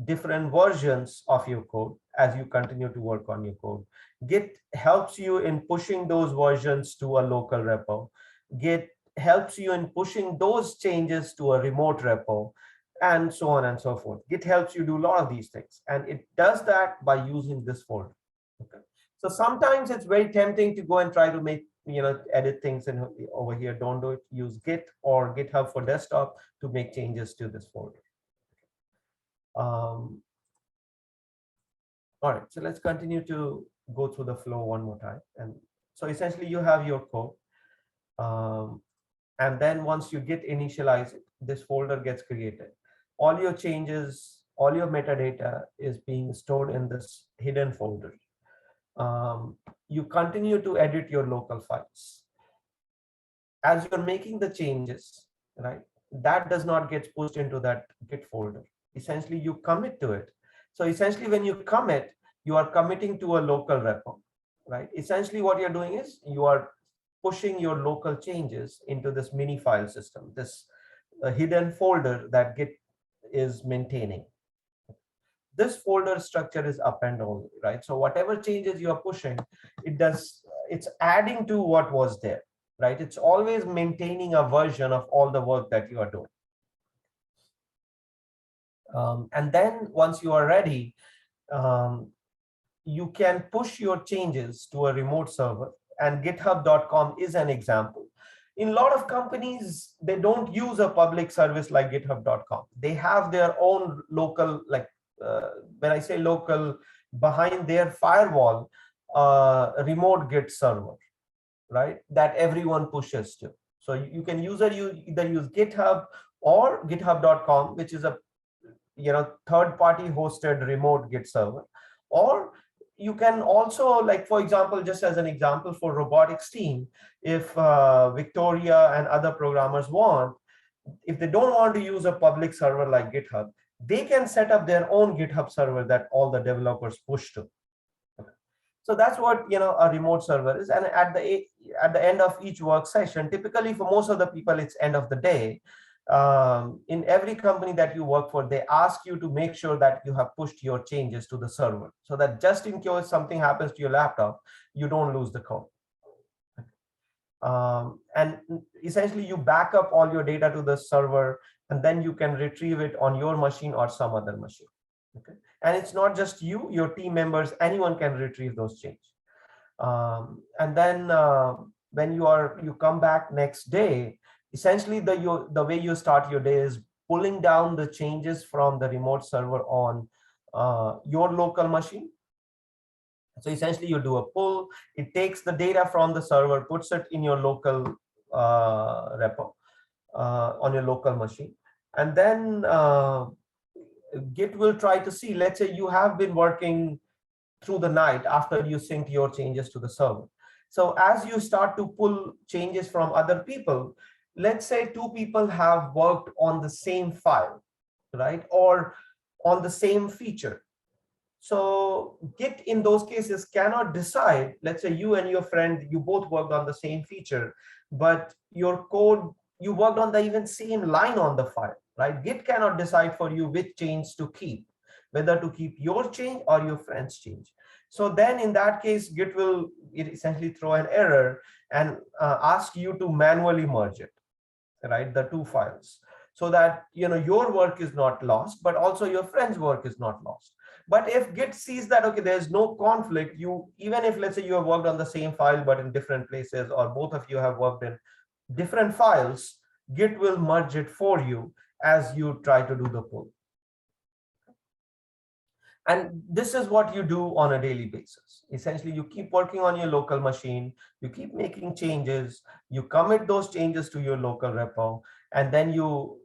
different versions of your code as you continue to work on your code. Git helps you in pushing those versions to a local repo. Git helps you in pushing those changes to a remote repo, and so on and so forth. Git helps you do a lot of these things, and it does that by using this folder. Okay. So sometimes it's very tempting to go and try to make, edit things in over here. Don't do it. Use Git or GitHub for desktop to make changes to this folder. All right, so let's continue to go through the flow one more time. And so essentially you have your code. And then once you Git initialize it, this folder gets created. All your changes, all your metadata is being stored in this hidden folder. You continue to edit your local files. As you're making the changes, right, that does not get pushed into that Git folder. Essentially, you commit to it. So essentially, when you commit, you are committing to a local repo, right? Essentially, what you're doing is you are pushing your local changes into this mini file system, this hidden folder that Git is maintaining. This folder structure is append only, right? So whatever changes you are pushing, it's adding to what was there, right? It's always maintaining a version of all the work that you are doing. And then once you are ready, you can push your changes to a remote server, and github.com is an example. In a lot of companies, they don't use a public service like github.com. They have their own local, like when I say local, behind their firewall, remote Git server, right? That everyone pushes to. So you can either use GitHub or github.com, which is a third-party hosted remote Git server, or you can also, like, for example, just as an example for robotics team, if Victoria and other programmers want, if they don't want to use a public server like GitHub, they can set up their own GitHub server that all the developers push to. So that's what a remote server is. And at the end of each work session, typically for most of the people, it's end of the day. In every company that you work for, they ask you to make sure that you have pushed your changes to the server, so that just in case something happens to your laptop, you don't lose the code. And essentially, you back up all your data to the server, and then you can retrieve it on your machine or some other machine. Okay. And it's not just you, your team members, anyone can retrieve those changes. And then when you come back next day, essentially the way you start your day is pulling down the changes from the remote server on your local machine. So essentially you do a pull, it takes the data from the server, puts it in your local repo on your local machine. And then Git will try to see, let's say you have been working through the night after you sync your changes to the server. So as you start to pull changes from other people, let's say two people have worked on the same file, right? Or on the same feature. So Git in those cases cannot decide, let's say you and your friend, you both worked on the same feature, but your code, you worked on the even same line on the file, right? Git cannot decide for you which change to keep, whether to keep your change or your friend's change. So then in that case, Git will essentially throw an error and ask you to manually merge it, right? The two files, so that your work is not lost, but also your friend's work is not lost. But if Git sees that, okay, there's no conflict, even if, let's say, you have worked on the same file but in different places, or both of you have worked in different files, Git will merge it for you as you try to do the pull. And this is what you do on a daily basis. Essentially, you keep working on your local machine, you keep making changes, you commit those changes to your local repo, and then you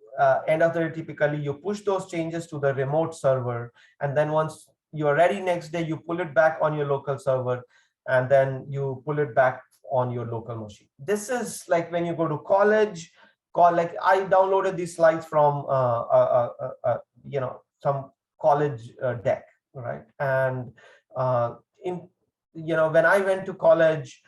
end of the day, typically you push those changes to the remote server, and then once you are ready next day, you pull it back on your local server, and then you pull it back on your local machine. This is like when you go to college. Like I downloaded these slides from some college deck, right? And when I went to college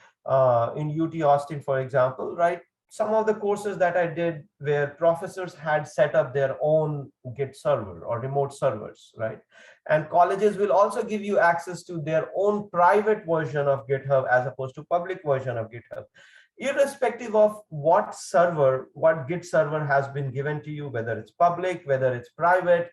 in UT Austin, for example, right, some of the courses that I did where professors had set up their own Git server or remote servers, right? And colleges will also give you access to their own private version of GitHub as opposed to public version of GitHub. Irrespective of what Git server has been given to you, whether it's public, whether it's private,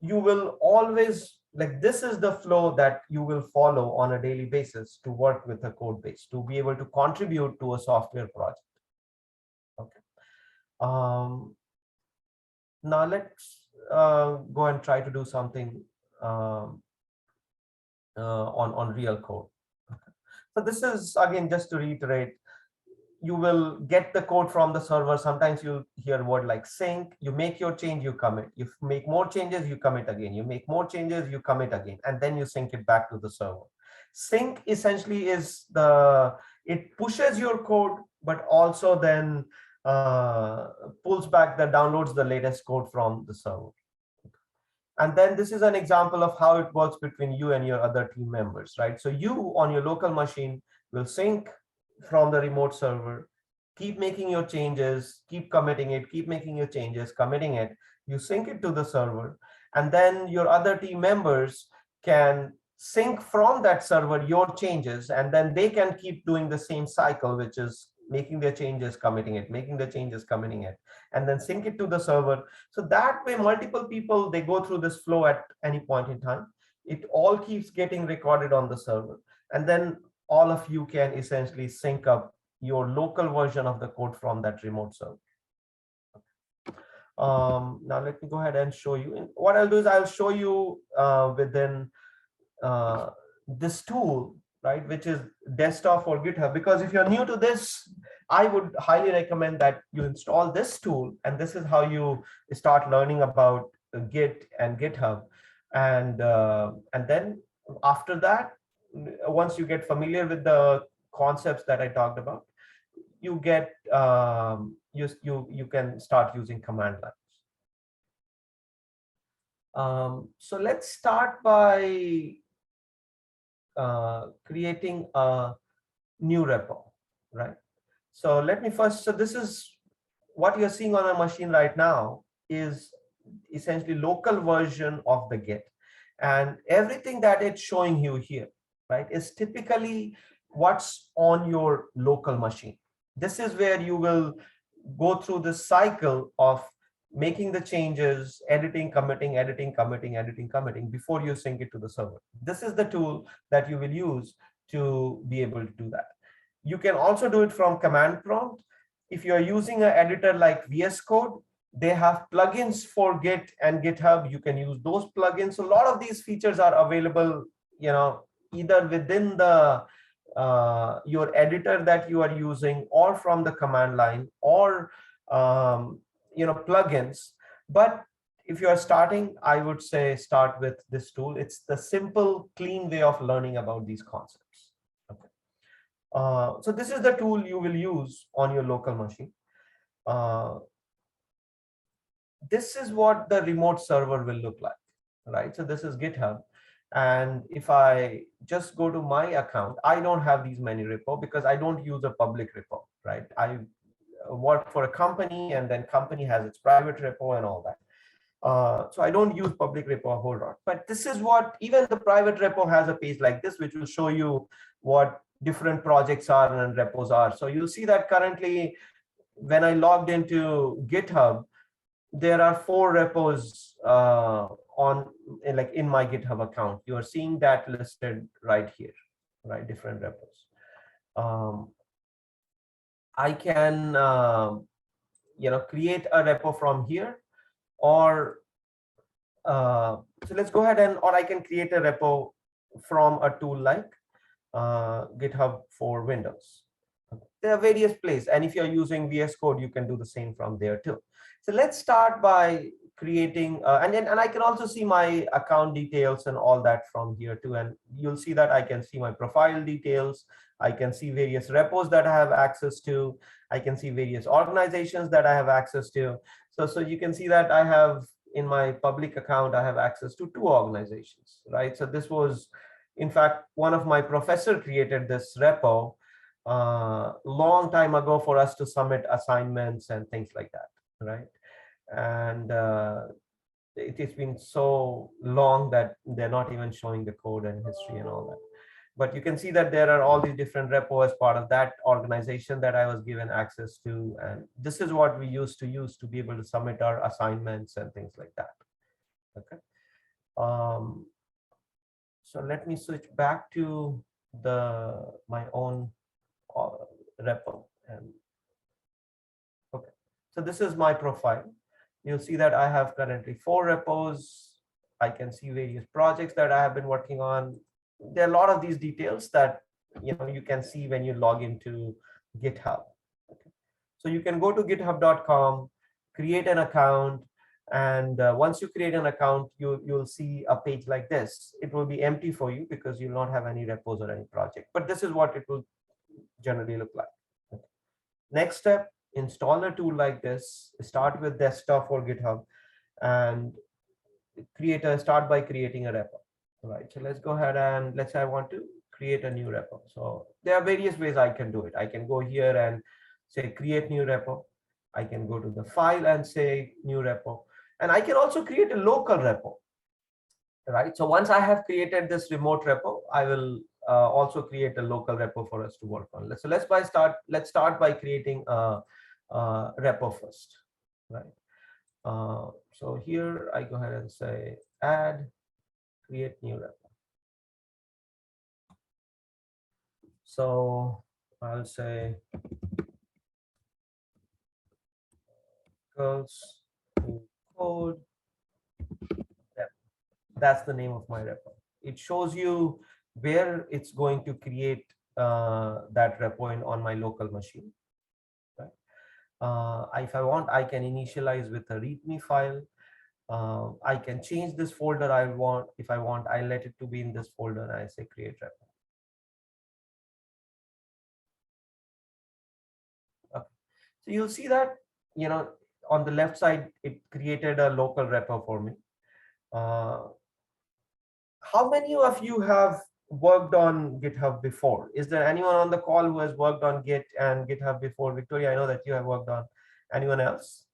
you will always, like, this is the flow that you will follow on a daily basis to work with a code base, to be able to contribute to a software project. Okay. Now let's go and try to do something on real code. Okay. So this is, again, just to reiterate, you will get the code from the server. Sometimes you'll hear a word like sync. You make your change, you commit. You make more changes, you commit again. You make more changes, you commit again, and then you sync it back to the server. Sync essentially is it pushes your code, but also then downloads the latest code from the server. And then this is an example of how it works between you and your other team members, right? So you on your local machine will sync from the remote server, keep making your changes, keep committing it, keep making your changes, committing it, you sync it to the server, and then your other team members can sync from that server your changes, and then they can keep doing the same cycle, which is making their changes, committing it, making the changes, committing it, and then sync it to the server. So that way, multiple people, they go through this flow at any point in time. It all keeps getting recorded on the server, and then all of you can essentially sync up your local version of the code from that remote server. Now let me go ahead and show you. And what I'll do is I'll show you within this tool, right, which is desktop for GitHub. Because if you're new to this, I would highly recommend that you install this tool, and this is how you start learning about Git and GitHub. And then after that, once you get familiar with the concepts that I talked about, you get you can start using command lines. So let's start by creating a new repo, right? So let me first, so this is what you're seeing on a machine right now is essentially local version of the Git. And everything that it's showing you here, right, is typically what's on your local machine. This is where you will go through this cycle of making the changes, editing, committing, editing, committing, editing, committing before you sync it to the server. This is the tool that you will use to be able to do that. You can also do it from command prompt. If you're using an editor like VS Code, they have plugins for Git and GitHub. You can use those plugins. So a lot of these features are available, either within the your editor that you are using, or from the command line, or plugins. But if you are starting, I would say start with this tool. It's the simple, clean way of learning about these concepts. Okay. So this is the tool you will use on your local machine. This is what the remote server will look like, right? So this is GitHub. And if I just go to my account, I don't have these many repo because I don't use a public repo, right? I work for a company, and then company has its private repo and all that. So I don't use public repo a whole lot. But this is what, even the private repo has a page like this, which will show you what different projects are and repos are. So you'll see that currently, when I logged into GitHub, there are 4 repos in my GitHub account. You are seeing that listed right here, right? Different repos. I can create a repo from here, or so let's go ahead and, or I can create a repo from a tool like GitHub for Windows. There are various places, and if you're using VS Code, you can do the same from there too. So let's start by creating, and I can also see my account details and all that from here too. And you'll see that I can see my profile details. I can see various repos that I have access to. I can see various organizations that I have access to. So you can see that I have, in my public account, I have access to 2 organizations, right? So this was, in fact, one of my professor created this repo long time ago for us to submit assignments and things like that, right? And it's been so long that they're not even showing the code and history and all that. But you can see that there are all these different repos as part of that organization that I was given access to. And this is what we used to use to be able to submit our assignments and things like that. Okay. So let me switch back to my own repo. And okay, so this is my profile. You'll see that I have currently 4 repos. I can see various projects that I have been working on. There are a lot of these details that you can see when you log into GitHub. Okay. So you can go to github.com, create an account, and once you create an account, you'll see a page like this. It will be empty for you because you'll not have any repos or any project, but this is what it will generally look like. Okay. Next step, install a tool like this. Start with desktop for GitHub, and start by creating a repo. Right. So let's go ahead and let's say I want to create a new repo. So there are various ways I can do it. I can go here and say create new repo. I can go to the file and say new repo, and I can also create a local repo. Right. So once I have created this remote repo, I will also create a local repo for us to work on. So let's start by creating a repo first. Right. So here I go ahead and say add, create new repo. So I'll say girls who code. That's the name of my repo. It shows you where it's going to create that repo on my local machine. Right? If I want, I can initialize with a README file. I can change this folder I want. If I want, I let it to be in this folder and I say create repo. Okay. So you'll see that, on the left side, it created a local repo for me. How many of you have worked on GitHub before? Is there anyone on the call who has worked on Git and GitHub before? Victoria, I know that you have worked on. Anyone else?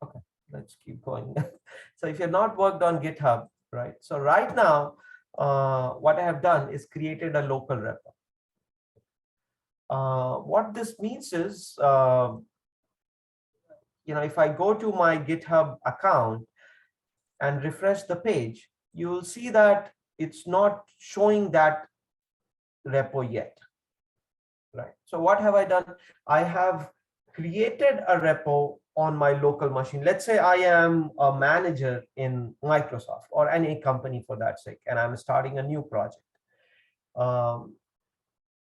Okay, let's keep going. So if you're not worked on GitHub, right? So right now, what I have done is created a local repo. What this means is, if I go to my GitHub account and refresh the page, you will see that it's not showing that repo yet, right? So what have I done? I have created a repo on my local machine. Let's say I am a manager in Microsoft or any company for that sake, and I'm starting a new project.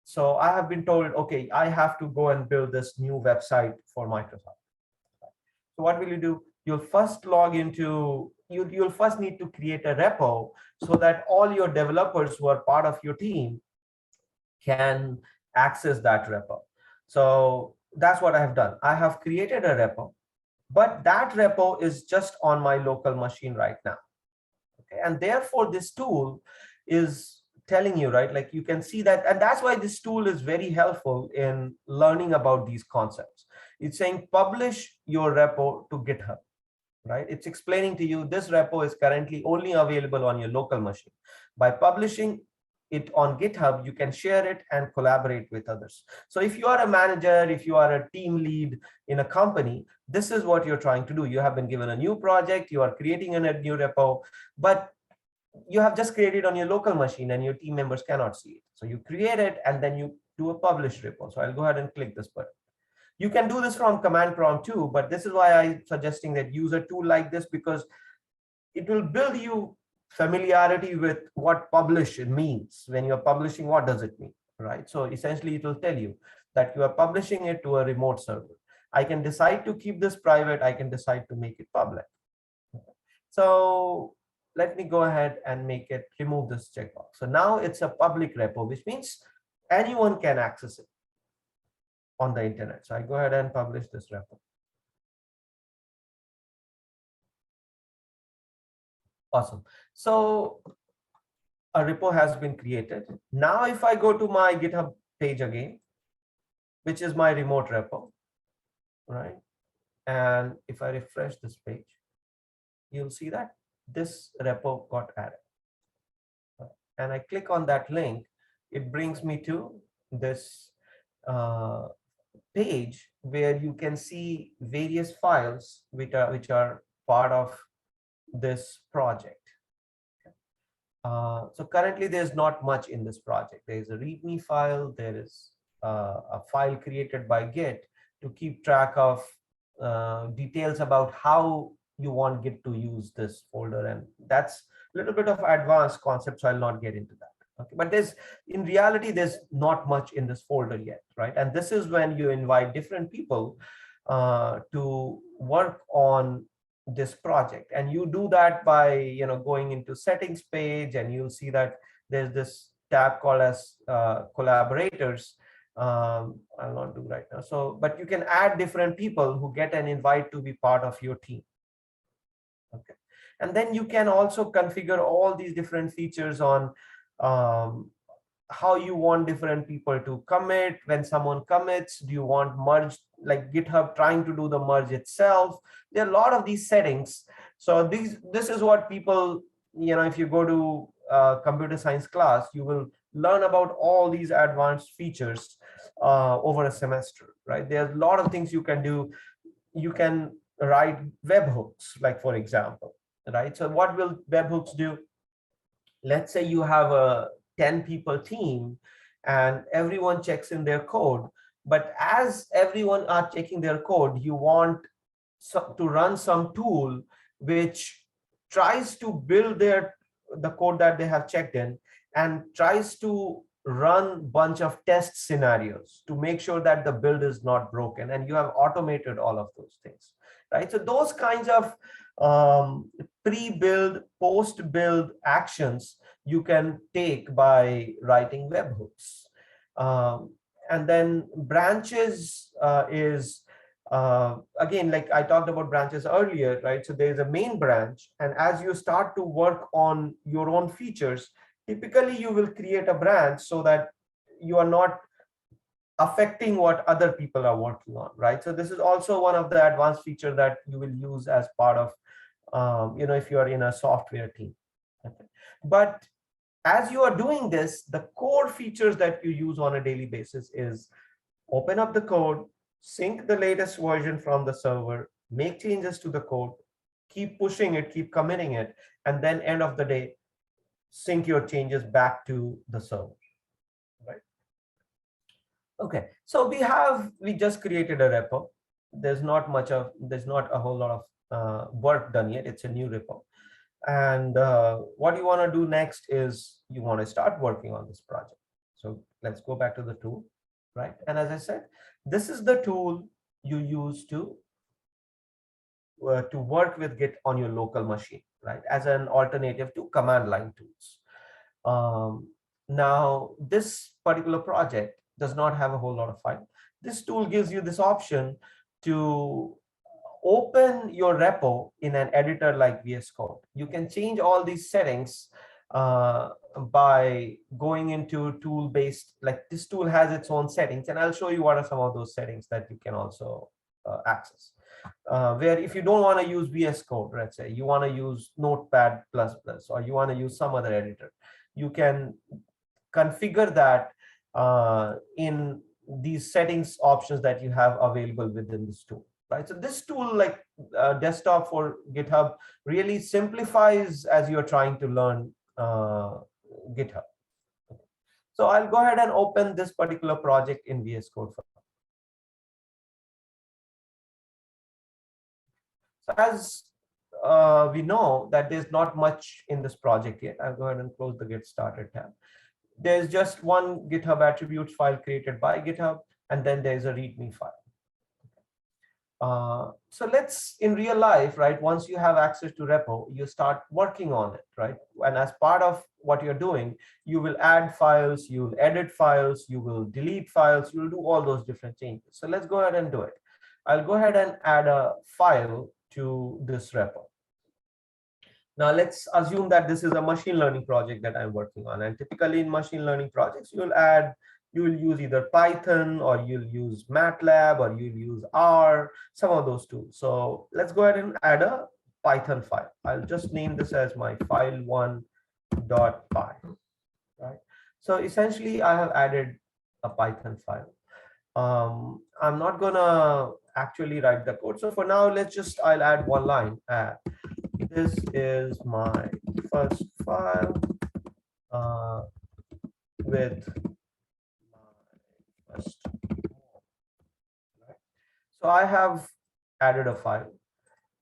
So I have been told, okay, I have to go and build this new website for Microsoft. So what will you do? You'll first log into, you'll first need to create a repo so that all your developers who are part of your team can access that repo. So that's what I have done. I have created a repo, but that repo is just on my local machine right now. Okay, and therefore this tool is telling you, right, like you can see that, and that's why this tool is very helpful in learning about these concepts. It's saying publish your repo to GitHub, right? It's explaining to you this repo is currently only available on your local machine. By publishing it on GitHub, you can share it and collaborate with others. So if you are a manager, if you are a team lead in a company, this is what you're trying to do. You have been given a new project, you are creating a new repo, but you have just created on your local machine and your team members cannot see it. So you create it and then you do a publish repo. So I'll go ahead and click this button. You can do this from command prompt too, but this is why I'm suggesting that use a tool like this, because it will build you familiarity with what publish means. When you're publishing, what does it mean, right? So essentially it will tell you that you are publishing it to a remote server. I can decide to keep this private. I can decide to make it public. So let me go ahead and remove this checkbox. So now it's a public repo, which means anyone can access it on the internet. So I go ahead and publish this repo. Awesome. So a repo has been created. Now, if I go to my GitHub page again, which is my remote repo, right? And if I refresh this page, you'll see that this repo got added. And I click on that link, it brings me to this page where you can see various files which are part of this project. So currently there's not much in this project. There is a README file. There is a file created by Git to keep track of details about how you want Git to use this folder. And that's a little bit of advanced concept, so I'll not get into that. Okay, but in reality, there's not much in this folder yet, right? And this is when you invite different people to work on this project, and you do that by going into settings page, and you'll see that there's this tab called as collaborators. I'll not do right now. So, but you can add different people who get an invite to be part of your team. Okay, and then you can also configure all these different features on how you want different people to commit. When someone commits, do you want merge, like GitHub trying to do the merge itself? There are a lot of these settings. So this is what people, if you go to computer science class, you will learn about all these advanced features over a semester, right? There's a lot of things you can do. You can write webhooks, like for example, right? So what will webhooks do? Let's say you have a 10 people team and everyone checks in their code, but as everyone are checking their code, you want to run some tool which tries to build the code that they have checked in and tries to run bunch of test scenarios to make sure that the build is not broken, and you have automated all of those things, right? So those kinds of pre-build, post-build actions you can take by writing webhooks. And then branches is again, like I talked about branches earlier, right? So there's a main branch, and as you start to work on your own features, typically you will create a branch so that you are not affecting what other people are working on, right? So this is also one of the advanced feature that you will use as part of, if you are in a software team. Okay. But as you are doing this, the core features that you use on a daily basis is open up the code, sync the latest version from the server, make changes to the code, keep pushing it, keep committing it, and then end of the day, sync your changes back to the server, right? Okay, so we just created a repo. There's not a whole lot of work done yet. It's a new repo. And what you want to do next is you want to start working on this project. So let's go back to the tool, right? And as I said, this is the tool you use to work with Git on your local machine, right? As an alternative to command line tools. Now, this particular project does not have a whole lot of file. This tool gives you this option to open your repo in an editor like VS Code. You can change all these settings by going into tool-based, like this tool has its own settings, and I'll show you what are some of those settings that you can also access. Where if you don't want to use VS Code, let's say you want to use Notepad++, or you want to use some other editor, you can configure that in these settings options that you have available within this tool, right? So this tool, like desktop for GitHub, really simplifies as you're trying to learn GitHub. So I'll go ahead and open this particular project in VS Code. So as we know that there's not much in this project yet, I'll go ahead and close the Get Started tab. There's just one GitHub attributes file created by GitHub, and then there's a README file. So let's, in real life, right, once you have access to repo, you start working on it, right? And as part of what you're doing, you will add files, you'll edit files, you will delete files, you'll do all those different changes. So let's go ahead and do it. I'll go ahead and add a file to this repo. Now let's assume that this is a machine learning project that I'm working on. And typically in machine learning projects, you will use either Python, or you'll use MATLAB, or you'll use R, some of those tools. So let's go ahead and add a Python file. I'll just name this as my file1.py, right? So essentially I have added a Python file. I'm not gonna actually write the code. So for now, I'll add one line. This is my first file with my first. So I have added a file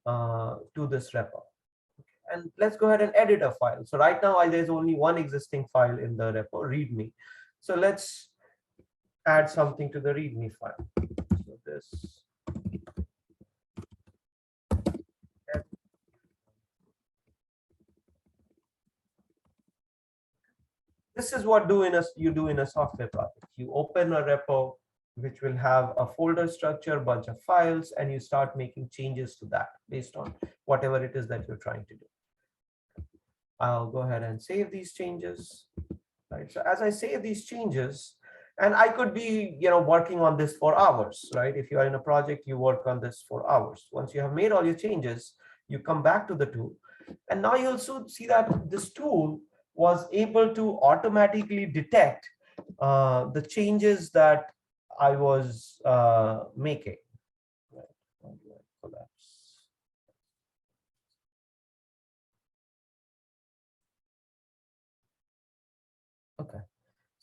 to this repo. And let's go ahead and edit a file. So right now there's only one existing file in the repo, README. So let's add something to the README file. So this is what you do in a software project. You open a repo which will have a folder structure, bunch of files, and you start making changes to that based on whatever it is that you're trying to do. I'll go ahead and save these changes, right? So as I save these changes, and I could be, working on this for hours, right? If you are in a project, you work on this for hours. Once you have made all your changes, you come back to the tool, and now you also see that this tool was able to automatically detect the changes that I was making. Right. Collapse.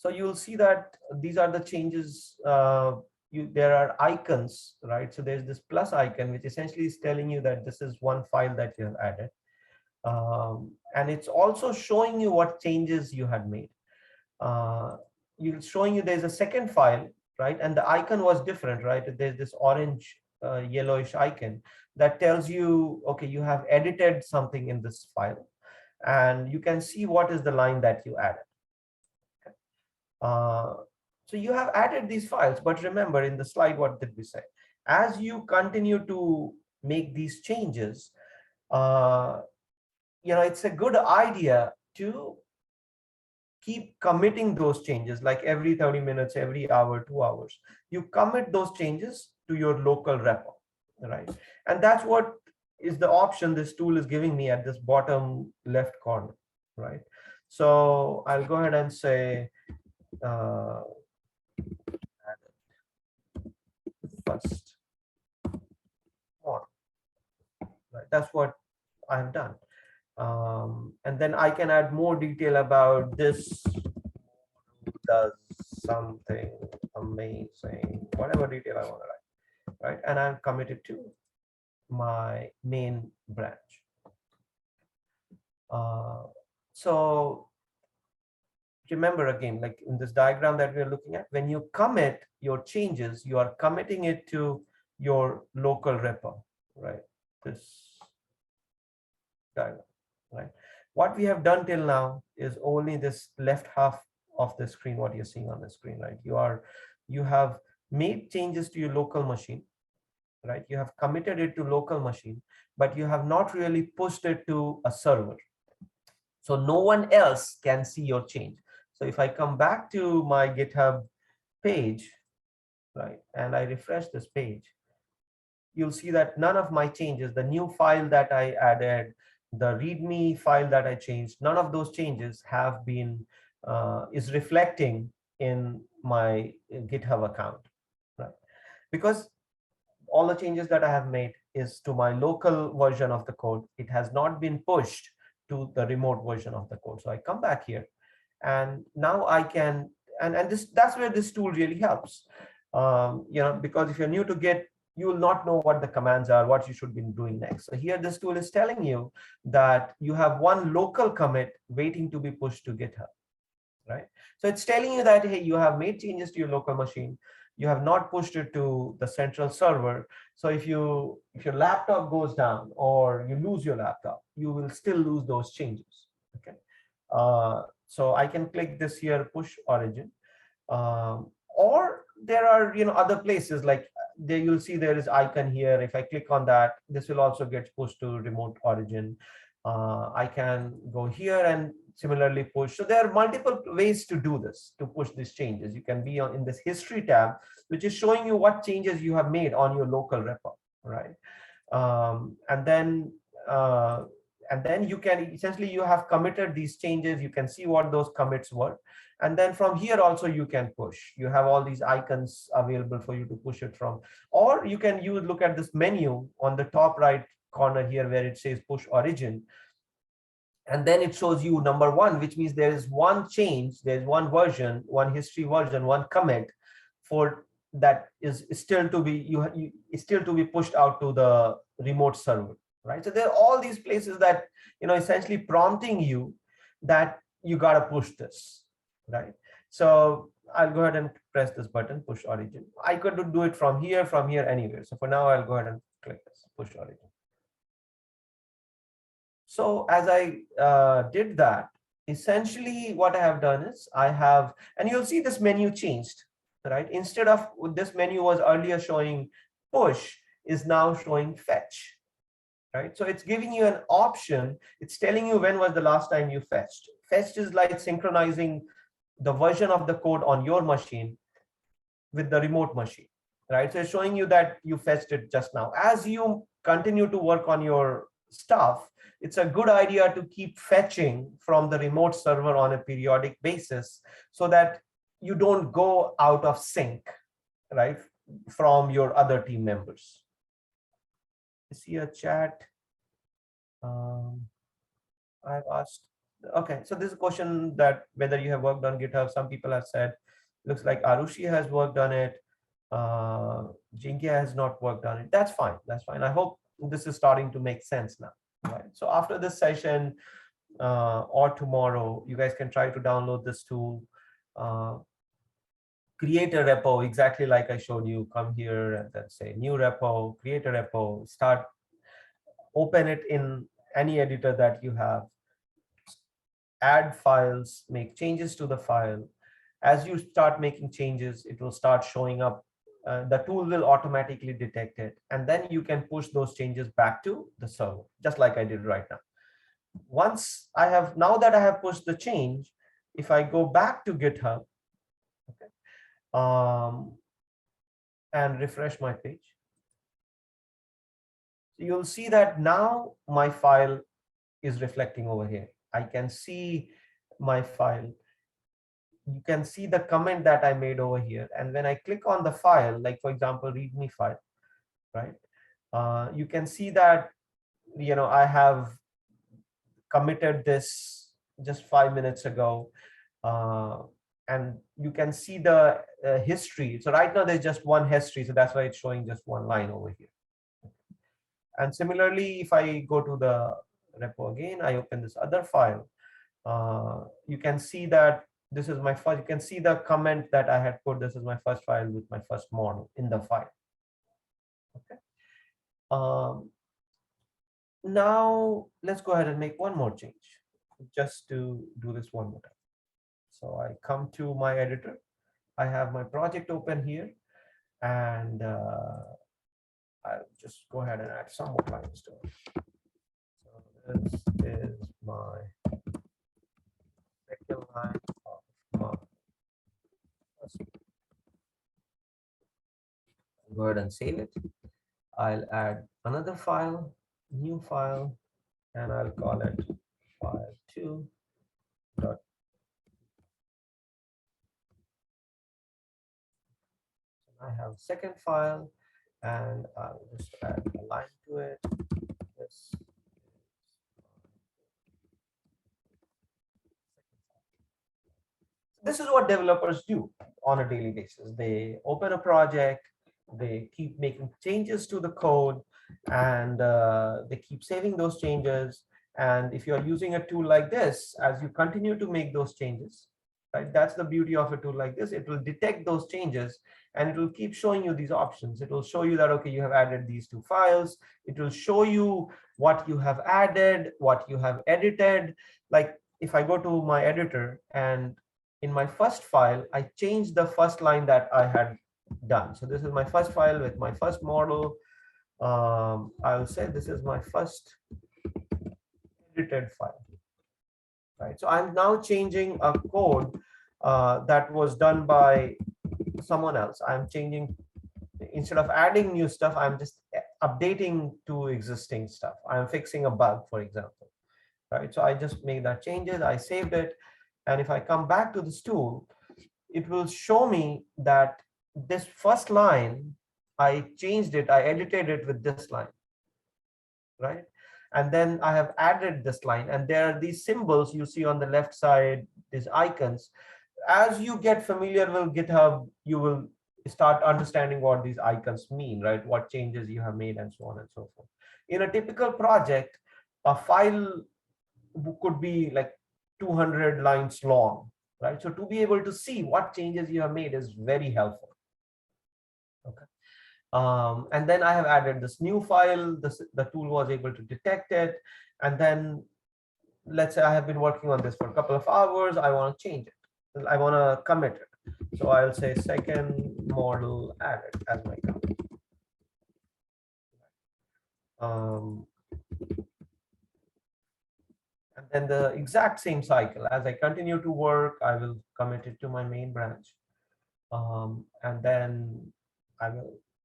So you'll see that these are the changes. There are icons, right? So there's this plus icon, which essentially is telling you that this is one file that you have added. And it's also showing you what changes you had made. You're showing you there's a second file, right? And the icon was different, right? There's this orange, yellowish icon that tells you, okay, you have edited something in this file, and you can see what is the line that you added. So you have added these files, but remember in the slide, what did we say? As you continue to make these changes, it's a good idea to keep committing those changes, like every 30 minutes, every hour, 2 hours. You commit those changes to your local repo, right? And that's what is the option this tool is giving me at this bottom left corner, right? So I'll go ahead and say, first one, right? That's what I've done. And then I can add more detail about this does something amazing, whatever detail I want to write, right? And I'm committed to my main branch. So remember again, like in this diagram that we're looking at, when you commit your changes, you are committing it to your local repo, right? This diagram, right? What we have done till now is only this left half of the screen, what you're seeing on the screen, right? You have made changes to your local machine, right? You have committed it to local machine, but you have not really pushed it to a server. So no one else can see your change. So if I come back to my GitHub page, right, and I refresh this page, you'll see that none of my changes, the new file that I added, the README file that I changed, none of those changes have been, is reflecting in my GitHub account, right? Because all the changes that I have made is to my local version of the code. It has not been pushed to the remote version of the code. So I come back here, and now I can, and that's where this tool really helps. Because if you're new to Git, you will not know what the commands are, what you should be doing next. So here this tool is telling you that you have one local commit waiting to be pushed to GitHub, right? So it's telling you that, hey, you have made changes to your local machine. You have not pushed it to the central server. So if your laptop goes down or you lose your laptop, you will still lose those changes, okay? So I can click this here, push origin. Or there are other places, like there you'll see there is icon here. If I click on that, this will also get pushed to remote origin. I can go here and similarly push. So there are multiple ways to do this, to push these changes. You can be in this history tab, which is showing you what changes you have made on your local repo, right? And then you can essentially, you have committed these changes. You can see what those commits were. And then from here also you can push. You have all these icons available for you to push it from. Or you can look at this menu on the top right corner here where it says push origin. And then it shows you number one, which means there is one change, there's one version, one history version, one commit for that is still to be still to be pushed out to the remote server, right? So there are all these places that essentially prompting you that you got to push this, right? So I'll go ahead and press this button, push origin. I could do it from here, anywhere. So for now, I'll go ahead and click this, push origin. So as I did that, essentially what I have done is and you'll see this menu changed, right? Instead of this menu was earlier showing push, is now showing fetch, right? So it's giving you an option. It's telling you when was the last time you fetched. Fetched is like synchronizing the version of the code on your machine with the remote machine, right? So it's showing you that you fetched it just now. As you continue to work on your stuff, it's a good idea to keep fetching from the remote server on a periodic basis so that you don't go out of sync, right, from your other team members. I see a chat. I've asked Okay, so this is a question that whether you have worked on GitHub. Some people have said, looks like Arushi has worked on it. Jinkia has not worked on it. That's fine. That's fine. I hope this is starting to make sense now. Right. So after this session or tomorrow, you guys can try to download this tool, create a repo exactly like I showed you. Come here and then say new repo, create a repo, start, open it in any editor that you have, add files, make changes to the file. As you start making changes, it will start showing up. The tool will automatically detect it. And then you can push those changes back to the server, just like I did right now. Now that I have pushed the change, if I go back to GitHub, okay, and refresh my page, you'll see that now my file is reflecting over here. I can see my file. You can see the comment that I made over here. And when I click on the file, like for example, README file, right? You can see that, I have committed this just 5 minutes ago. And you can see the history. So right now there's just one history. So that's why it's showing just one line over here. And similarly, if I go to the repo again, I open this other file. You can see that this is my first, you can see the comment that I had put, this is my first file with my first model in the file. Okay. Now let's go ahead and make one more change just to do this one more time. So I come to my editor. I have my project open here, and I'll just go ahead and add some more lines to it. So this is my second line of my first. Go ahead and save it. I'll add another file, new file, and I'll call it file2. I have a second file, and I'll just add a line to it. This is what developers do on a daily basis. They open a project, they keep making changes to the code, and they keep saving those changes. And if you're using a tool like this, as you continue to make those changes, right, that's the beauty of a tool like this. It will detect those changes, and it will keep showing you these options. It will show you that, okay, you have added these two files. It will show you what you have added, what you have edited. Like if I go to my editor, and in my first file, I changed the first line that I had done. So this is my first file with my first model. I'll say this is my first edited file, right? So I'm now changing a code that was done by someone else. I'm changing, instead of adding new stuff, I'm just updating to existing stuff. I'm fixing a bug, for example, right? So I just made that changes, I saved it. And if I come back to this tool, it will show me that this first line, I changed it, I edited it with this line, right? And then I have added this line, and there are these symbols you see on the left side, these icons. As you get familiar with GitHub, you will start understanding what these icons mean, right? What changes you have made, and so on and so forth. In a typical project, a file could be like 200 lines long, right? So to be able to see what changes you have made is very helpful. Okay. And then I have added this new file. The tool was able to detect it. And then let's say I have been working on this for a couple of hours. I want to change it. I want to commit it. So I'll say second model added as my commit. And then the exact same cycle. As I continue to work, I will commit it to my main branch. And then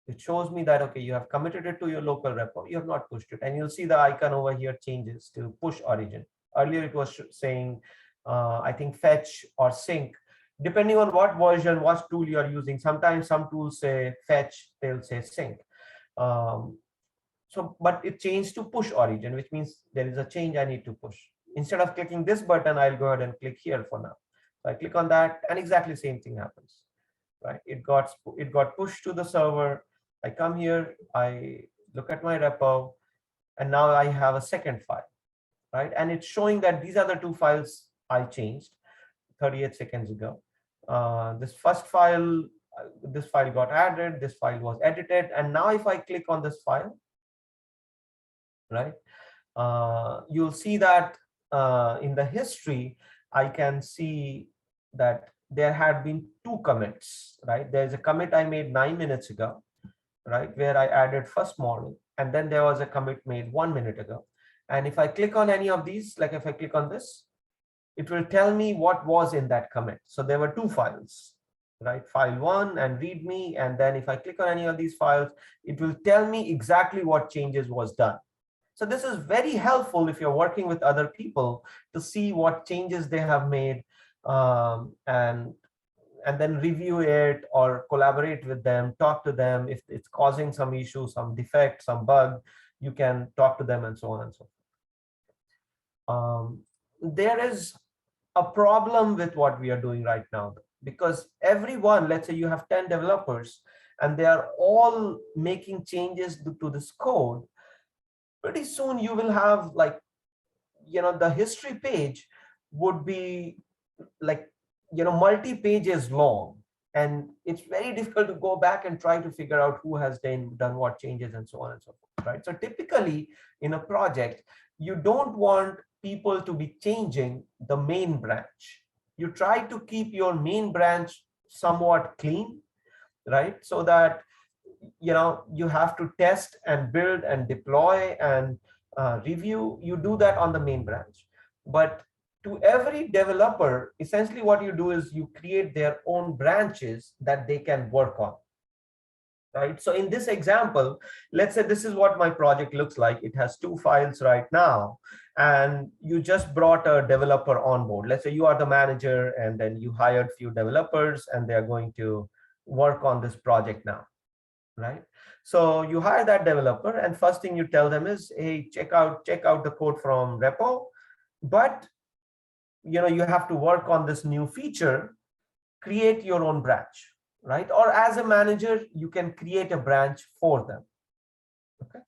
it shows me that, okay, you have committed it to your local repo. You have not pushed it. And you'll see the icon over here changes to push origin. Earlier, it was saying, I think fetch or sync, depending on what version, what tool you are using. Sometimes some tools say fetch, they'll say sync. But it changed to push origin, which means there is a change I need to push. Instead of clicking this button, I'll go ahead and click here for now. So I click on that and exactly same thing happens, right? It got pushed to the server. I come here, I look at my repo, and now I have a second file, right? And it's showing that these are the two files I changed 38 seconds ago. This first file, this file got added, this file was edited, and now if I click on this file, right, you'll see that in the history, I can see that there had been two commits, right? There's a commit I made 9 minutes ago, right, where I added first model, and then there was a commit made 1 minute ago. And if I click on any of these, like if I click on this, it will tell me what was in that commit. So there were two files, right? File 1 and readme. And then if I click on any of these files, it will tell me exactly what changes was done. So this is very helpful if you're working with other people to see what changes they have made, and then review it or collaborate with them, talk to them. If it's causing some issue, some defect, some bug, you can talk to them and so on and so forth. There is a problem with what we are doing right now, because everyone, let's say you have 10 developers and they are all making changes to this code. Pretty soon you will have, like, the history page would be like, multi pages long, and it's very difficult to go back and try to figure out who has done what changes and so on and so forth, right? So typically in a project, you don't want people to be changing the main branch. You try to keep your main branch somewhat clean, right? So that you have to test and build and deploy and review. You do that on the main branch. But to every developer, essentially what you do is you create their own branches that they can work on, right? So in this example, let's say this is what my project looks like. It has two files right now, and you just brought a developer on board. Let's say you are the manager, and then you hired few developers and they're going to work on this project now, right? So you hire that developer, and first thing you tell them is, hey, check out the code from repo, but you have to work on this new feature. Create your own branch, right? Or as a manager, you can create a branch for them. Okay.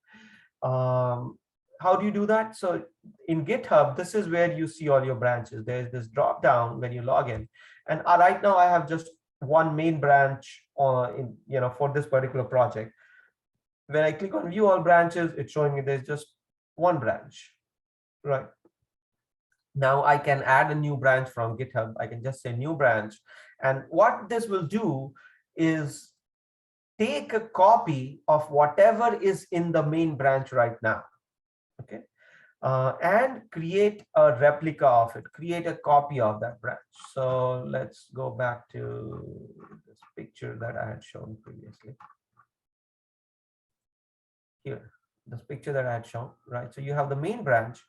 How do you do that? So in GitHub, this is where you see all your branches. There's this drop down when you log in, and right now I have just one main branch for this particular project. When I click on view all branches, it's showing me there's just one branch, right? Now I can add a new branch from GitHub. I can just say new branch. And what this will do is take a copy of whatever is in the main branch right now, okay? And create a replica of it, create a copy of that branch. So let's go back to this picture that I had shown previously. Here, this picture that I had shown, right? So you have the main branch.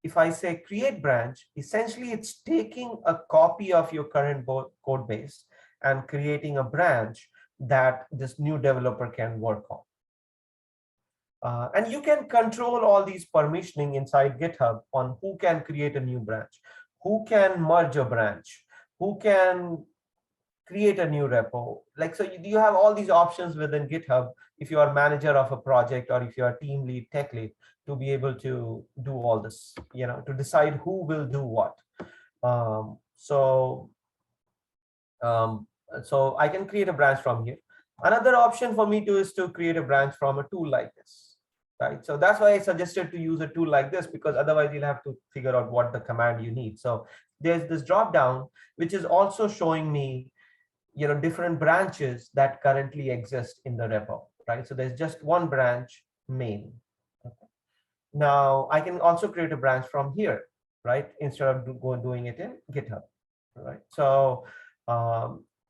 If I say create branch, essentially it's taking a copy of your current code base and creating a branch that this new developer can work on. And you can control all these permissioning inside GitHub on who can create a new branch, who can merge a branch, who can create a new repo. Like, so you have all these options within GitHub if you are manager of a project, or if you are team lead, tech lead, to be able to do all this, to decide who will do what. So I can create a branch from here. Another option for me is to create a branch from a tool like this, right? So that's why I suggested to use a tool like this, because otherwise you'll have to figure out what the command you need. So there's this drop down, which is also showing me different branches that currently exist in the repo, right? So there's just one branch, main. Okay. Now I can also create a branch from here, right? Instead of doing it in GitHub, right? So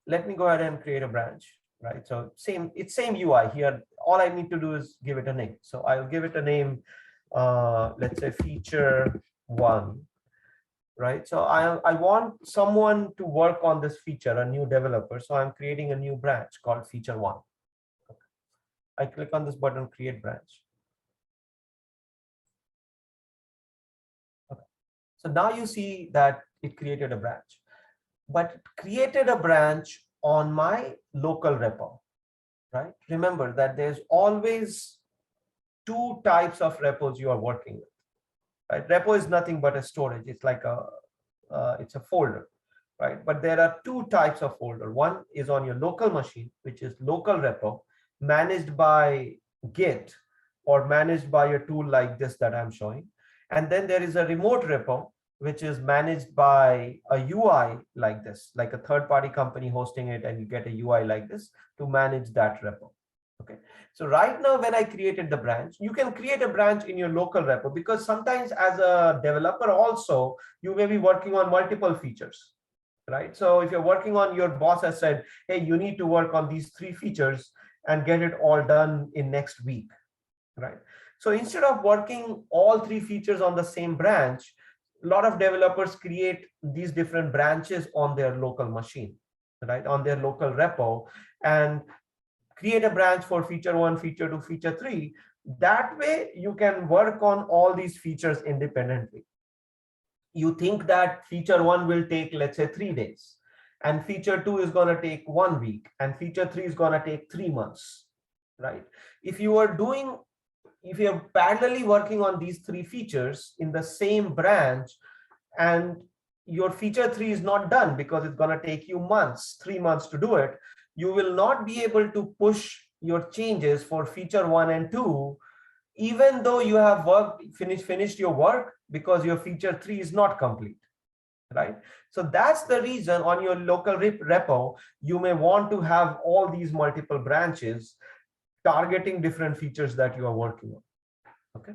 let me go ahead and create a branch, right? So it's same UI here. All I need to do is give it a name. So I'll give it a name, let's say feature 1. Right, so I want someone to work on this feature, a new developer. So I'm creating a new branch called feature 1. I click on this button, create branch. Okay. So now you see that it created a branch, but it created a branch on my local repo, right? Remember that there's always two types of repos you are working with, right? Repo is nothing but a storage. It's like it's a folder, right? But there are two types of folder. One is on your local machine, which is local repo, managed by Git or managed by a tool like this that I'm showing. And then there is a remote repo, which is managed by a UI like this, like a third-party company hosting it, and you get a UI like this to manage that repo. Okay. So right now, when I created the branch, you can create a branch in your local repo, because sometimes as a developer also, you may be working on multiple features, right? So if you're working on, your boss has said, hey, you need to work on these 3 features and get it all done in next week, right? So instead of working all 3 features on the same branch, a lot of developers create these different branches on their local machine, right? On their local repo, and create a branch for feature 1, feature 2, feature 3. That way you can work on all these features independently. You think that feature 1 will take, let's say, 3 days, and feature 2 is going to take 1 week, and feature 3 is going to take 3 months, right? If you are parallelly working on these 3 features in the same branch, and your feature 3 is not done because it's going to take you 3 months to do it, you will not be able to push your changes for feature 1 and 2, even though you have finished your work, because your feature 3 is not complete, right? So that's the reason on your local repo, you may want to have all these multiple branches targeting different features that you are working on. Okay.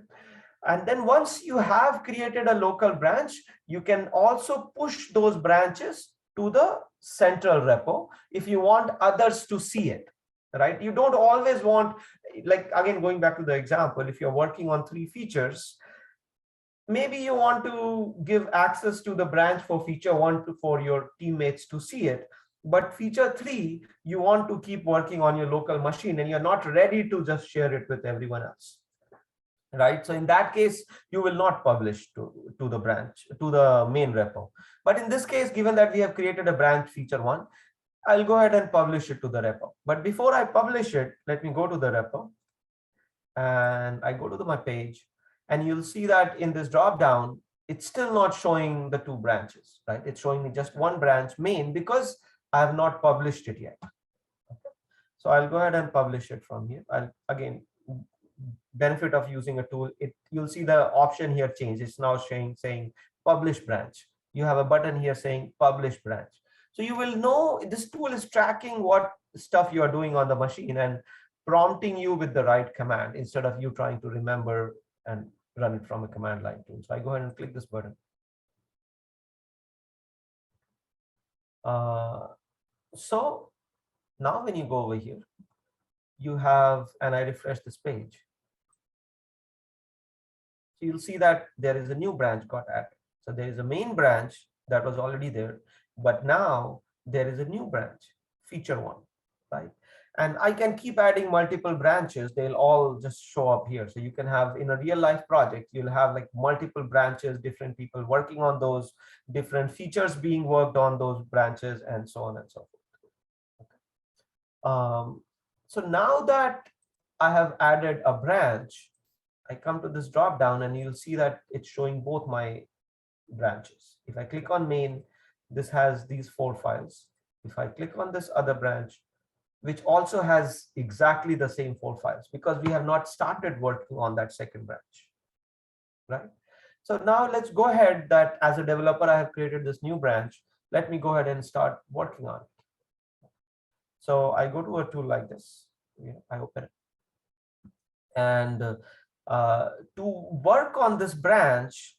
And then once you have created a local branch, you can also push those branches to the central repo if you want others to see it, right? You don't always want, like, again, going back to the example, if you're working on 3 features, maybe you want to give access to the branch for feature 1 for your teammates to see it. But feature 3, you want to keep working on your local machine, and you're not ready to just share it with everyone else, right? So in that case, you will not publish to the branch, to the main repo. But in this case, given that we have created a branch feature 1, I'll go ahead and publish it to the repo. But before I publish it, let me go to the repo, and I go to my page, and you'll see that in this drop down, it's still not showing the 2 branches, right? It's showing me just 1 branch, main, because I have not published it yet. Okay. So I'll go ahead and publish it from here. I'll, again, benefit of using a tool, you'll see the option here change. It's now saying publish branch. You have a button here saying publish branch. So you will know this tool is tracking what stuff you are doing on the machine and prompting you with the right command, instead of you trying to remember and run it from a command line tool. So I go ahead and click this button. So now when you go over here, you have, and I refresh this page, so you'll see that there is a new branch got added. So there is a main branch that was already there, but now there is a new branch, feature 1, right? And I can keep adding multiple branches. They'll all just show up here. So you can have, in a real life project, you'll have like multiple branches, different people working on those, different features being worked on those branches, and so on and so forth. Okay. So now that I have added a branch, I come to this drop down, and you'll see that it's showing both my branches. If I click on main, this has these 4 files. If I click on this other branch, which also has exactly the same 4 files, because we have not started working on that second branch, right? So now let's go ahead, that as a developer, I have created this new branch. Let me go ahead and start working on it. So I go to a tool like this. I open it. And to work on this branch,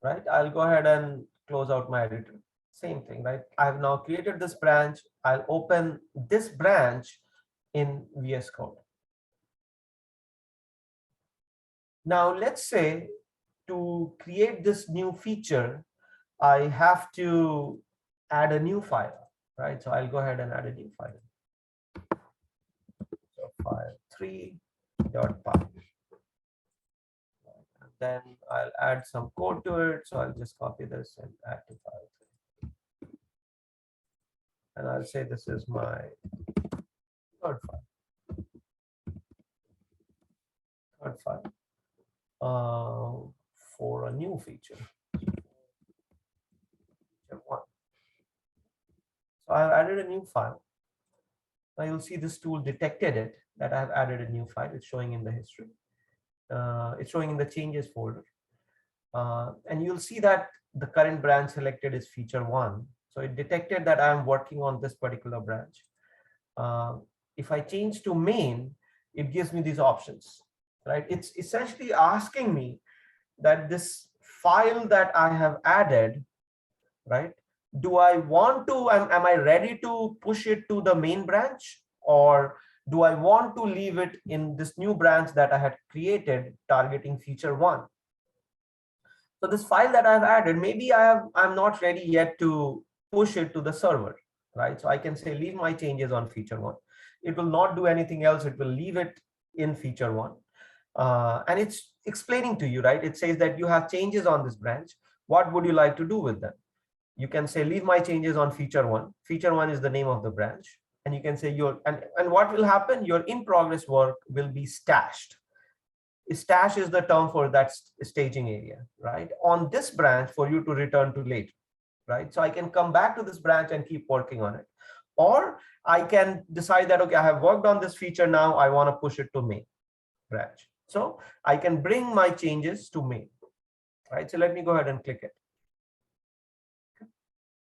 right, I'll go ahead and close out my editor. Same thing, right? I've now created this branch. I'll open this branch in VS Code. Now, let's say to create this new feature, I have to add a new file, right? So I'll go ahead and add a new file. So file 3.py. then I'll add some code to it. So I'll just copy this and add to file. And I'll say this is my third file. For a new feature. Feature 1. So I've added a new file. Now you'll see this tool detected it, that I've added a new file. It's showing in the history. It's showing in the changes folder. And you'll see that the current branch selected is feature 1. So it detected that I'm working on this particular branch. If I change to main, it gives me these options, right? It's essentially asking me that this file that I have added, right? Do I want to, am I ready to push it to the main branch, or do I want to leave it in this new branch that I had created targeting feature 1? So this file that I've added, maybe I'm not ready yet to push it to the server, right? So I can say leave my changes on feature 1. It will not do anything else. It will leave it in feature 1. And it's explaining to you, right? It says that you have changes on this branch. What would you like to do with them? You can say leave my changes on feature 1. Feature 1 is the name of the branch. And you can say and what will happen? Your in progress work will be stashed. Stash is the term for that staging area, right? On this branch for you to return to later, right? So I can come back to this branch and keep working on it. Or I can decide that, okay, I have worked on this feature now, I want to push it to main branch. So I can bring my changes to main, right? So let me go ahead and click it.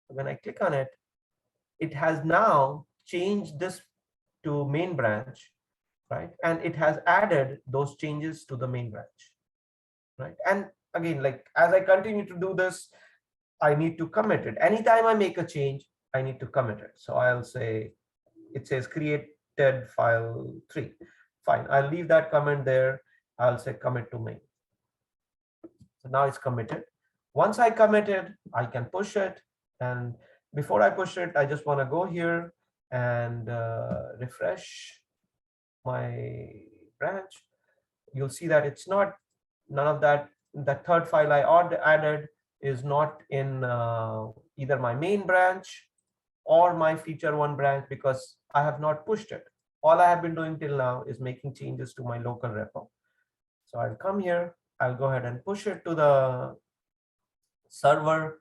When I click on it, it has now changed this to main branch, right? And it has added those changes to the main branch, right? And again, like as I continue to do this, I need to commit it. Anytime I make a change, I need to commit it. So I'll say, it says created file 3. Fine, I'll leave that comment there. I'll say commit to main. So now it's committed. Once I commit it, I can push it. And before I push it, I just want to go here and refresh my branch. You'll see that it's not, none of that, the third file I added is not in either my main branch or my feature 1 branch, because I have not pushed it. All I have been doing till now is making changes to my local repo. So I'll come here, I'll go ahead and push it to the server.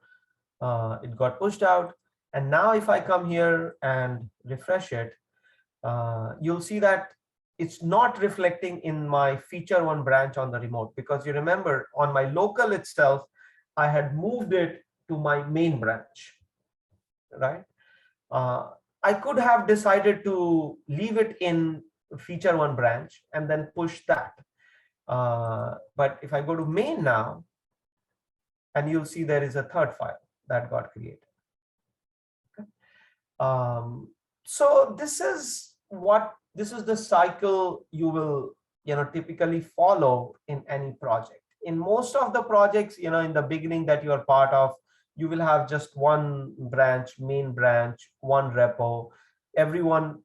It got pushed out. And now if I come here and refresh it, you'll see that it's not reflecting in my feature 1 branch on the remote, because you remember on my local itself, I had moved it to my main branch, right? I could have decided to leave it in feature 1 branch and then push that. But if I go to main now, and you'll see there is a third file that got created. Okay. So this is the cycle you will typically follow in any project. In most of the projects, in the beginning that you are part of, you will have just one branch, main branch, one repo. Everyone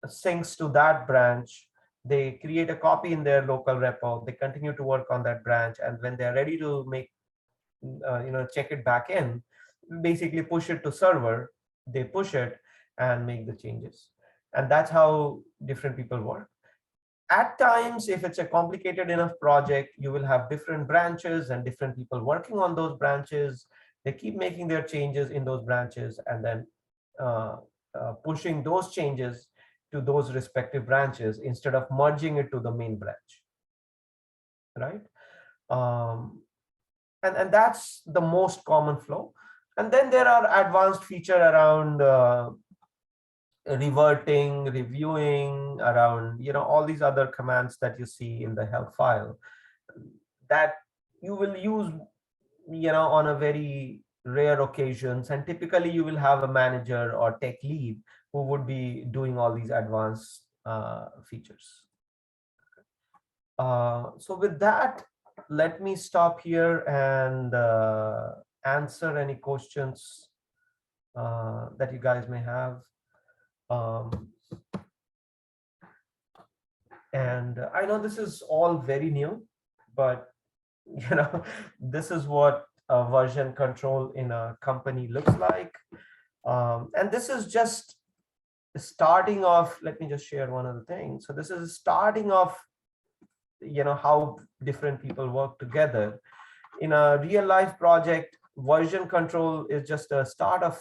syncs to that branch. They create a copy in their local repo. They continue to work on that branch, and when they're ready to make check it back in, basically push it to server, they push it and make the changes. And that's how different people work. At times, if it's a complicated enough project, you will have different branches and different people working on those branches. They keep making their changes in those branches and then pushing those changes to those respective branches instead of merging it to the main branch, right? And that's the most common flow. And then there are advanced feature around reverting, reviewing, around all these other commands that you see in the help file that you will use on a very rare occasions, and typically you will have a manager or tech lead who would be doing all these advanced features. So with that, let me stop here and answer any questions that you guys may have. And I know this is all very new, but this is what version control in a company looks like. And this is just starting off. Let me just share one other thing. So this is starting off, how different people work together. In a real life project, version control is just a start of,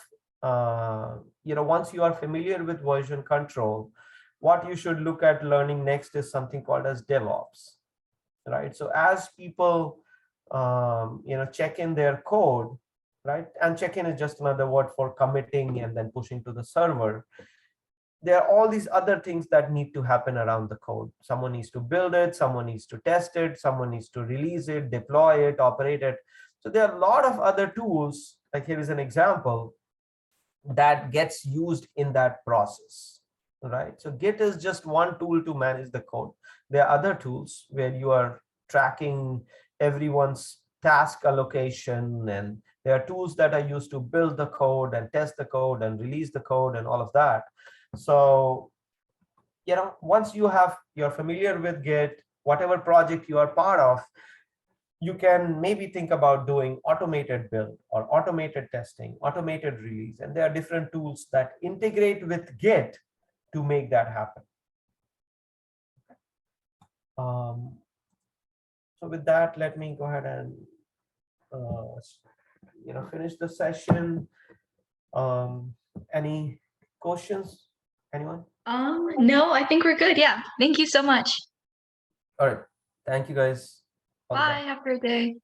once you are familiar with version control, what you should look at learning next is something called as DevOps, right? So as people, check in their code, right? And check in is just another word for committing and then pushing to the server. There are all these other things that need to happen around the code. Someone needs to build it, someone needs to test it, someone needs to release it, deploy it, operate it. So there are a lot of other tools, like here is an example, that gets used in that process, right? So Git is just one tool to manage the code. There are other tools where you are tracking everyone's task allocation, and there are tools that are used to build the code and test the code and release the code and all of that. So, once you're familiar with Git, whatever project you are part of, you can maybe think about doing automated build or automated testing, automated release. And there are different tools that integrate with Git to make that happen. So with that, let me go ahead and finish the session. Any questions? Anyone? No, I think we're good. Yeah. Thank you so much. All right. Thank you, guys. All the Bye. best. Have a great day.